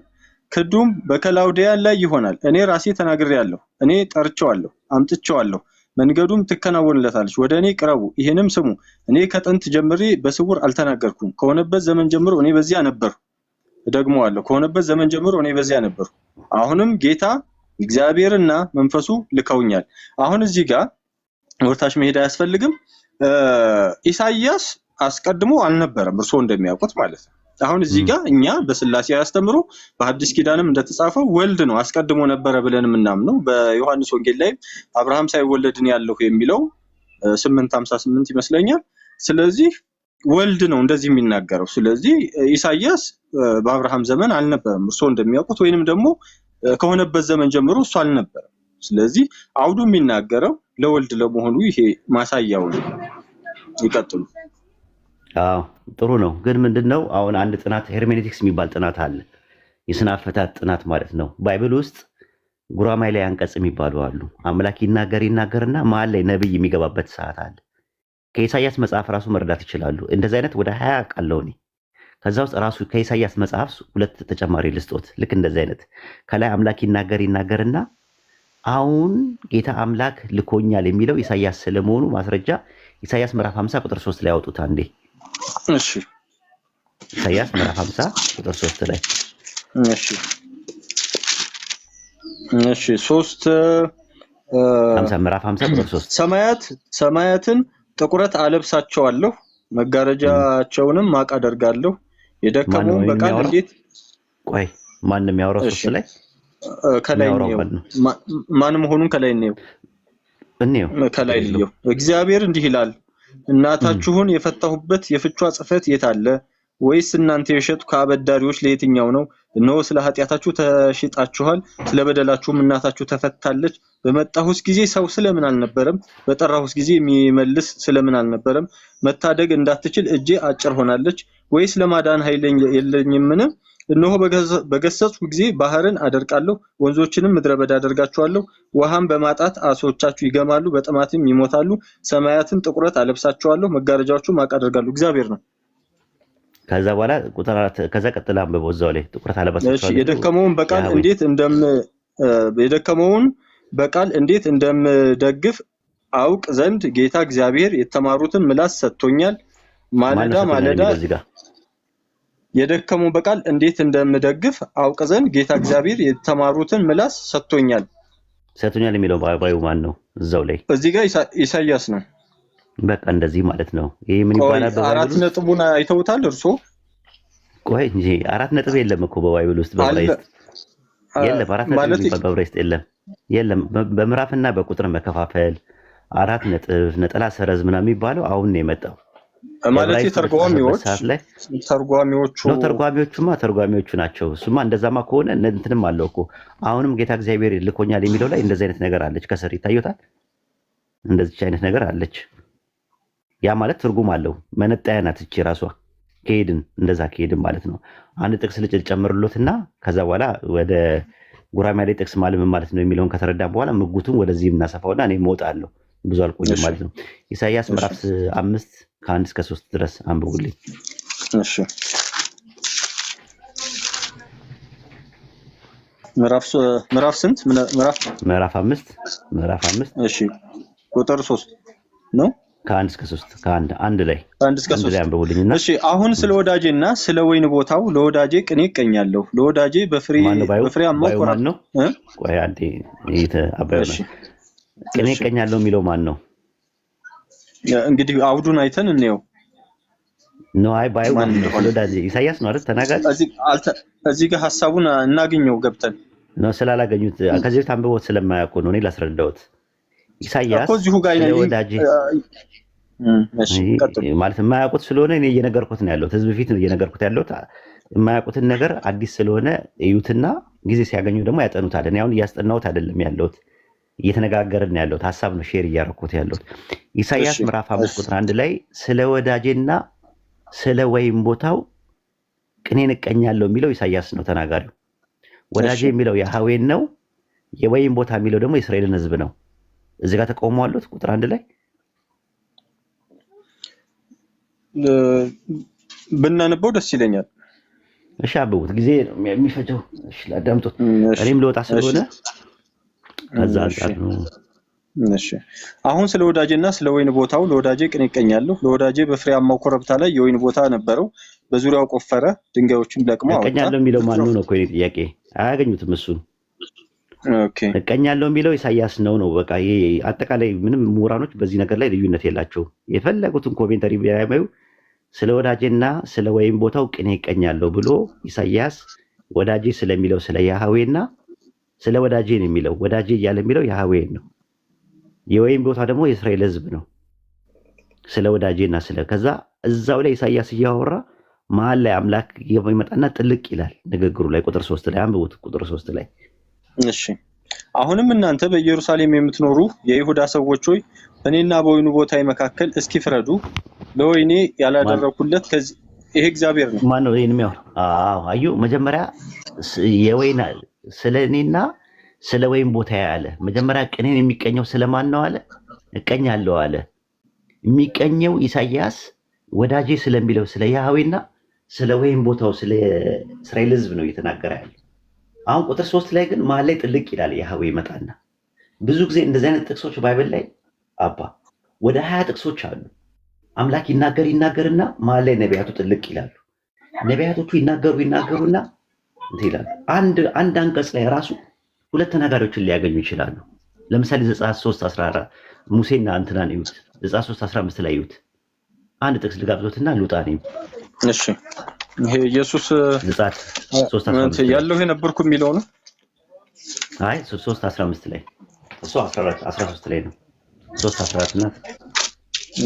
ክዱም በከላውዲያን ላይ ይሆናል። እኔ ራሴ ተናግሬያለሁ፣ እኔ ጠርቼዋለሁ፣ አምጥቼዋለሁ። መንገዱም ትከናወንለታለች። ወደ እኔ ቅረቡ፣ ይህንም ስሙ። እኔ ከጥንት ጀምሬ በስውር አልተናገርኩም። ከሆነበት ዘመን ጀምሮ እኔ በዚያ ነበርኩ። እደግመዋለሁ፣ ከሆነበት ዘመን ጀምሮ እኔ በዚያ ነበርኩ። አሁንም ጌታ እግዚአብሔርና መንፈሱ ልከውኛል። አሁን እዚህ ጋር ወርታች መሄድ አያስፈልግም። ኢሳይያስ አስቀድሞ አልነበረም፣ እርሶ እንደሚያውቁት ማለት ነው። አሁን እዚህ ጋር እኛ በስላሴ ያስተምሩ በሐዲስ ኪዳንም እንደተጻፈው ወልድ ነው አስቀድሞ ነበረ ብለን የምናምነው። በዮሐንስ ወንጌል ላይ አብርሃም ሳይወለድን ያለው የሚለው 8:58 ይመስለኛል። ስለዚህ ወልድ ነው እንደዚህ የሚናገረው። ስለዚህ ኢሳይያስ በአብርሃም ዘመን አልነበረም እርሶ እንደሚያውቁት፣ ወይንም ደግሞ ከሆነበት ዘመን ጀምሮ እሱ አልነበረም። ስለዚህ አውዱ የሚናገረው ለወልድ ለመሆኑ ይሄ ማሳያው ነው። ይቀጥሉ። አዎ ጥሩ ነው። ግን ምንድነው አሁን አንድ ጥናት ሄርሜኔቲክስ የሚባል ጥናት አለ፣ የስነ አፈታት ጥናት ማለት ነው። ባይብል ውስጥ ጉራማይ ላይ አንቀጽ የሚባሉ አሉ። አምላክ ይናገርና መሀል ላይ ነብይ የሚገባበት ሰዓት አለ። ከኢሳይያስ መጽሐፍ ራሱ መረዳት ይችላሉ። እንደዚህ አይነት ወደ 20 ቃለው ነው። ከዛ ውስጥ ራሱ ከኢሳይያስ መጽሐፍ 2 ተጨማሪ ልስጦት። ልክ እንደዚህ አይነት ከላይ አምላክ ይናገርና አሁን ጌታ አምላክ ልኮኛል የሚለው ኢሳይያስ ስለመሆኑ ማስረጃ ኢሳይያስ ምዕራፍ 50 ቁጥር 3 ላይ አውጡት አንዴ። እሺ ኢሳይያስ ምዕራፍ 50 ቁጥር 3 ላይ እሺ 3 50 ምዕራፍ 50 ቁጥር 3 ሰማያትን ጥቁረት አለብሳቸዋለሁ፣ መጋረጃቸውንም ማቅ አደርጋለሁ። የደከመውን በቃል እንዴት ቆይ ማን ነው የሚያወራው? 3 ላይ ከላይ ነው ማን መሆኑን ከላይ ነው ከላይ ነው። እግዚአብሔር እንዲህ ይላል፣ እናታችሁን የፈታሁበት የፍቿ ጽሕፈት የት አለ? ወይስ እናንተ የሸጡ ከአበዳሪዎች ለየትኛው ነው? እነሆ ስለ ኃጢአታችሁ ተሽጣችኋል፣ ስለ በደላችሁም እናታችሁ ተፈታለች። በመጣሁስ ጊዜ ሰው ስለምን አልነበረም? በጠራሁስ ጊዜ የሚመልስ ስለምን አልነበረም? መታደግ እንዳትችል እጄ አጭር ሆናለች፣ ወይስ ለማዳን ኃይል የለኝምን? እነሆ በገሰጽኩ ጊዜ ባህርን አደርቃለሁ፣ ወንዞችንም ምድረ በዳ አደርጋቸዋለሁ። ውሃም በማጣት ዓሦቻችሁ ይገማሉ፣ በጥማትም ይሞታሉ። ሰማያትን ጥቁረት አለብሳቸዋለሁ፣ መጋረጃዎቹም ማቅ አደርጋለሁ። እግዚአብሔር ነው። ከዛ በኋላ ቁጥር 4 ከዛ ቀጥላ አንብበው እዛው ላይ ጥቁረት አለብሳቸዋለሁ። የደከመውን በቃል እንዴት እንደምደግፍ አውቅ ዘንድ ጌታ እግዚአብሔር የተማሩትን ምላስ ሰጥቶኛል። ማለዳ የደከመውን በቃል እንዴት እንደምደግፍ አውቅ ዘንድ ጌታ እግዚአብሔር የተማሩትን ምላስ ሰጥቶኛል የሚለው ባዩ ማን ነው? እዛው ላይ እዚህ ጋር ኢሳይያስ ነው። በቃ እንደዚህ ማለት ነው። ይሄ ምን ይባላል? አራት ነጥቡን አይተውታል እርሶ? ቆይ እንጂ 4 ነጥብ የለም እኮ በባይብል ውስጥ በዕብራይስጥ የለም። 4 ነጥብ የሚባል በዕብራይስጥ የለም። በምዕራፍና በቁጥር መከፋፈል 4 ነጥብ ነጠላ ሰረዝ ምናምን የሚባለው አሁን ነው የመጣው ማለት ተርጓሚዎቹ ናቸው። እሱማ እንደዛማ ከሆነ እንትንም አለው እኮ አሁንም ጌታ እግዚአብሔር ልኮኛል የሚለው ላይ እንደዚህ አይነት ነገር አለች። ከስር ይታዩታል። እንደዚህ አይነት ነገር አለች። ያ ማለት ትርጉም አለው። መነጣያ ናት እቺ ራሷ። እንደዛ ከሄድን ማለት ነው። አንድ ጥቅስ ልጨምርሎትና ከዛ በኋላ ወደ ጉራማይ ላይ ጥቅስ ማለት ነው የሚለውን ከተረዳን በኋላ ምጉቱን ወደዚህ እናሰፋውና እኔ እወጣለሁ። ብዙ አልቆይም ማለት ነው። ኢሳይያስ ምዕራፍ 5 ከ1 እስከ 3 ድረስ አንብቡልኝ። እሺ ምዕራፍ ስንት? ምዕራፍ 5 እሺ ቁጥር 3 ነው። ከአንድ እስከ 3 አንድ ላይ አንድ እስከ 3 አንብቡልኝና እሺ አሁን ስለ ወዳጄና ስለ ወይን ቦታው ለወዳጄ ቅኔ እቀኛለሁ ለወዳጄ በፍሬያማው ማን ነው? ቆይ አንዴ አባይ ቅኔ እቀኛለሁ የሚለው ማን ነው? እንግዲህ አውዱን አይተን እንየው ነው። አይ ባዩ ማን ነው? ለወዳጄ ኢሳይያስ ነው አይደል? ተናጋሪ እዚህ ጋር ሐሳቡን እናገኘው ገብተን ነው። ስላላገኙት ከዚህ በፊት አንብቦት ስለማያውቁ ነው እኔ ላስረዳውት። ኢሳይያስ ለወዳጄ ማለት የማያውቁት ስለሆነ እኔ እየነገርኩት ነው ያለሁት። ህዝብ ፊት እየነገርኩት ያለሁት የማያውቁትን ነገር አዲስ ስለሆነ እዩትና ጊዜ ሲያገኙ ደግሞ ያጠኑታል። እኔ አሁን እያስጠናሁት አይደለም ያለሁት፣ እየተነጋገርን ያለሁት ሐሳብ ነው ሼር እያደረኩት ያለሁት። ኢሳይያስ ምዕራፍ 5 ቁጥር 1 ላይ ስለ ወዳጄና ስለ ወይን ቦታው ቅኔን እቀኛለሁ የሚለው ኢሳይያስ ነው ተናጋሪው። ወዳጄ የሚለው ያህዌን ነው። የወይን ቦታ የሚለው ደግሞ የእስራኤልን ህዝብ ነው። እዚህ ጋር ተቆሟሉት ቁጥር 1 ላይ ብናነበው ደስ ይለኛል። እሺ አብቡት፣ ጊዜ የሚፈጀው። እሺ አዳምጡት፣ እኔም ልወጣ ስለሆነ ከዛ አንጻር ነው። እሺ አሁን ስለ ወዳጄና ስለ ወይን ቦታው ለወዳጄ ቅኔ እቀኛለሁ። ለወዳጄ በፍሬያማው ኮረብታ ላይ የወይን ቦታ ነበረው፣ በዙሪያው ቆፈረ፣ ድንጋዮችን ለቅሞ አወጣ። እቀኛለሁ የሚለው ማን ነው እኮ የኔ ጥያቄ። አያገኙትም እሱን። ኦኬ እቀኛለሁ የሚለው ኢሳይያስ ነው። በቃ ይሄ አጠቃላይ ምንም ምሁራኖች በዚህ ነገር ላይ ልዩነት የላቸው። የፈለጉትን ኮሜንተሪ ቢያዩ ስለ ወዳጄና ስለ ወይን ቦታው ቅኔ እቀኛለሁ ብሎ ኢሳይያስ ወዳጄ ስለሚለው ስለ ያህዌና ስለ ወዳጄ ነው የሚለው። ወዳጄ እያለ የሚለው ያህዌን ነው። የወይን ቦታ ደግሞ የእስራኤል ህዝብ ነው። ስለ ወዳጄና ከዛ እዛው ላይ ኢሳይያስ እያወራ መሀል ላይ አምላክ ይመጣና ጥልቅ ይላል ንግግሩ ላይ ቁጥር 3 ላይ አንብቡት። ቁጥር 3 ላይ እሺ አሁንም እናንተ በኢየሩሳሌም የምትኖሩ የይሁዳ ሰዎች ሆይ እኔና በወይኑ ቦታዬ መካከል እስኪ ፍረዱ። ለወይኔ ያላደረኩለት ከዚህ ይሄ እግዚአብሔር ነው። ማን ነው ይሄን የሚያወራ? አዩ መጀመሪያ የወይን ስለኔና ስለ ወይን ቦታዬ አለ። መጀመሪያ ቅኔን የሚቀኘው ስለማን ነው አለ? እቀኛለሁ አለ። የሚቀኘው ኢሳይያስ ወዳጄ ስለሚለው ስለ ያህዌና ስለ ወይን ቦታው ስለ እስራኤል ህዝብ ነው እየተናገረ ያለው። አሁን ቁጥር 3 ላይ ግን መሀል ላይ ጥልቅ ይላል። ያህዌ ይመጣና ብዙ ጊዜ እንደዚህ አይነት ጥቅሶች ባይብል ላይ ወደ 20 ጥቅሶች አሉ። አምላክ ይናገርና መሀል ላይ ነቢያቱ ጥልቅ ይላሉ። ነቢያቶቹ ይናገሩና እንትን ይላሉ። አንድ አንቀጽ ላይ ራሱ ሁለት ተናጋሪዎችን ሊያገኙ ይችላሉ። ለምሳሌ ዘጸአት 3:14 ሙሴና እንትናን ይዩት። ዘጸአት 3:15 ላይ ይዩት። አንድ ጥቅስ ልጋብዞትና ልውጣ ነኝ። እሺ ይሄ ኢየሱስ ዘጸአት 3:15 ያለው የነበርኩ የሚለው ነው። አይ 3:15 ላይ እሱ 13 ላይ ነው። 3:14 እና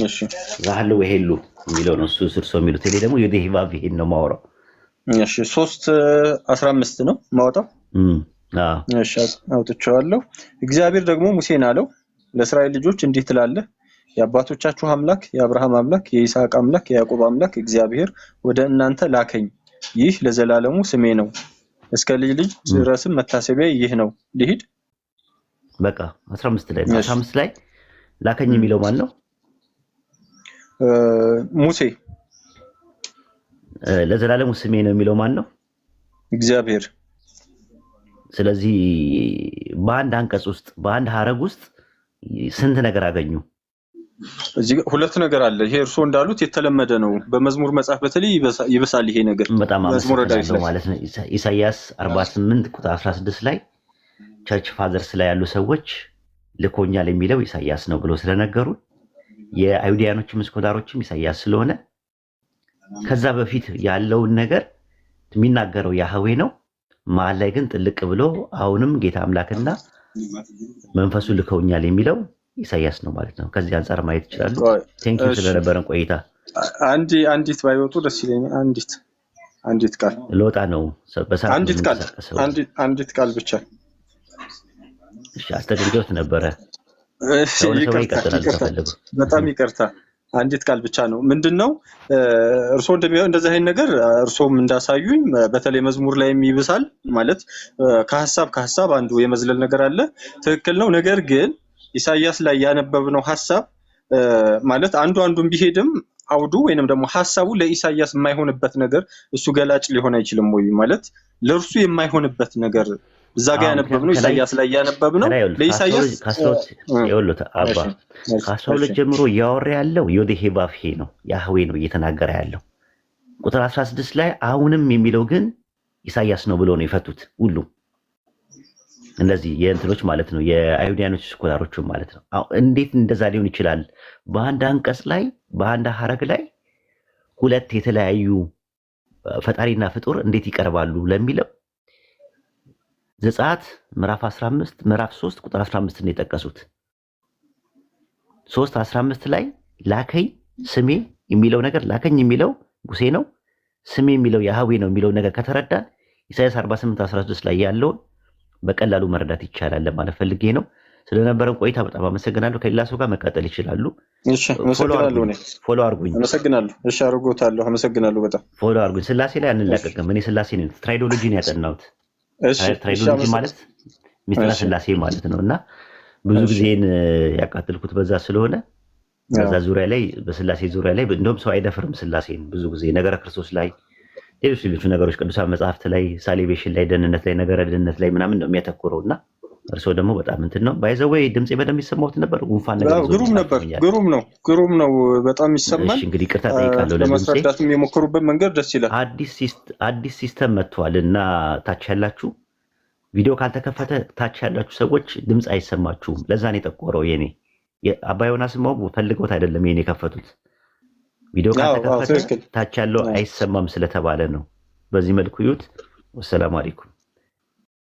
እሺ ዛህሉ ወሄሉ የሚለው ነው። እሱ ስርሶ የሚሉት እኔ ደግሞ የዴሂቫቭ ይሄን ነው ማወራው። እሺ 3:15 ነው ማውጣው። እሺ አውጥቼዋለሁ። እግዚአብሔር ደግሞ ሙሴን አለው ለእስራኤል ልጆች እንዲህ ትላለህ የአባቶቻችሁ አምላክ የአብርሃም አምላክ የይስሐቅ አምላክ የያዕቆብ አምላክ እግዚአብሔር ወደ እናንተ ላከኝ። ይህ ለዘላለሙ ስሜ ነው፣ እስከ ልጅ ድረስም መታሰቢያ ይህ ነው። ልሂድ። በቃ 15 ላይ ላከኝ የሚለው ማን ነው? ሙሴ። ለዘላለሙ ስሜ ነው የሚለው ማን ነው? እግዚአብሔር። ስለዚህ በአንድ አንቀጽ ውስጥ በአንድ ሐረግ ውስጥ ስንት ነገር አገኙ? እዚህ ሁለት ነገር አለ። ይሄ እርሶ እንዳሉት የተለመደ ነው። በመዝሙር መጽሐፍ በተለይ ይበሳል ይሄ ነገር። በጣም አመሰግናለሁ ማለት ነው። ኢሳይያስ 48 ቁጥር 16 ላይ ቸርች ፋዘርስ ላይ ያሉ ሰዎች ልኮኛል የሚለው ኢሳይያስ ነው ብሎ ስለነገሩ የአይሁዳኖችም ስኮላሮችም ኢሳይያስ ስለሆነ ከዛ በፊት ያለውን ነገር የሚናገረው ያህዌ ነው። መሀል ላይ ግን ጥልቅ ብሎ አሁንም ጌታ አምላክና መንፈሱ ልከውኛል የሚለው ኢሳይያስ ነው ማለት ነው። ከዚህ አንፃር ማየት ይችላሉ። ቴንኪው ስለነበረን ቆይታ። አንዲት ባይወጡ ደስ ይለኛል። አንዲት ቃል ለወጣ ነው። አንዲት ቃል ብቻ። እሺ አስተግሪዶት ነበረ። በጣም ይቅርታ። አንዲት ቃል ብቻ ነው። ምንድነው እርሶ እንደዚህ አይነት ነገር እርሶም እንዳሳዩኝ በተለይ መዝሙር ላይ ይብሳል ማለት ከሐሳብ አንዱ የመዝለል ነገር አለ። ትክክል ነው። ነገር ግን ኢሳይያስ ላይ ያነበብነው ሐሳብ ማለት አንዱን ቢሄድም አውዱ ወይንም ደግሞ ሐሳቡ ለኢሳይያስ የማይሆንበት ነገር እሱ ገላጭ ሊሆን አይችልም ወይ? ማለት ለእርሱ የማይሆንበት ነገር እዛ ጋር ያነበብነው ኢሳይያስ ላይ ያነበብነው ለኢሳይያስ ይኸውልህ አባ ከ12 ጀምሮ እያወራ ያለው ዮዴሄ ባፌ ነው፣ ያህዌ ነው እየተናገረ ያለው። ቁጥር 16 ላይ አሁንም የሚለው ግን ኢሳይያስ ነው ብሎ ነው የፈቱት ሁሉም እነዚህ የእንትኖች ማለት ነው፣ የአይሁዳኖች ስኮላሮቹ ማለት ነው። እንዴት እንደዛ ሊሆን ይችላል? በአንድ አንቀጽ ላይ በአንድ ሐረግ ላይ ሁለት የተለያዩ ፈጣሪና ፍጡር እንዴት ይቀርባሉ ለሚለው ዘጸአት ምዕራፍ 15 ምዕራፍ 3 ቁጥር 15 ነው የጠቀሱት። 3:15 ላይ ላከኝ ስሜ የሚለው ነገር ላከኝ የሚለው ሙሴ ነው፣ ስሜ የሚለው ያህዌ ነው የሚለው ነገር ከተረዳን ኢሳይያስ 48:16 ላይ ያለውን በቀላሉ መረዳት ይቻላል ለማለት ፈልጌ ነው። ስለነበረን ቆይታ በጣም አመሰግናለሁ። ከሌላ ሰው ጋር መቀጠል ይችላሉ። እሺ አመሰግናለሁ። ፎሎ አድርጉኝ። አመሰግናለሁ። እሺ አድርጎታለሁ። አመሰግናለሁ በጣም ፎሎ አድርጉኝ። ስላሴ ላይ አንላቀቅም። እኔ ስላሴ ነኝ፣ ትራይዶሎጂ ነው ያጠናሁት። ትራይዶሎጂ ማለት ሚስጥረ ስላሴ ማለት ነው። እና ብዙ ጊዜን ያቃጥልኩት በዛ ስለሆነ በዛ ዙሪያ ላይ በስላሴ ዙሪያ ላይ እንደውም ሰው አይደፍርም ስላሴን ብዙ ጊዜ ነገረ ክርስቶስ ላይ ሌሎች ነገሮች ቅዱሳን መጽሐፍት ላይ ሳሊቬሽን ላይ ደህንነት ላይ ነገረ ደህንነት ላይ ምናምን ነው የሚያተኩረው። እና እርሶ ደግሞ በጣም እንትን ነው ባይዘወይ ድምጼ በደንብ ይሰማውት ነበር። ጉንፋን ነገር ግሩም ነበር። ግሩም ነው በጣም ይሰማል። እሺ እንግዲህ ይቅርታ ጠይቃለሁ። ለማስረዳት የሞከሩበት መንገድ ደስ ይላል። አዲስ ሲስተም መጥቷል እና ታች ያላችሁ ቪዲዮ ካልተከፈተ ታች ያላችሁ ሰዎች ድምጽ አይሰማችሁም። ለዛ ነው የጠቆረው። የኔ አባ ዮናስ ማው ፈልገውት አይደለም የኔ የከፈቱት ቪዲዮ ካልተከፈተ ታች ያለው አይሰማም ስለተባለ ነው። በዚህ መልኩ ይዩት። ወሰላሙ አለይኩም።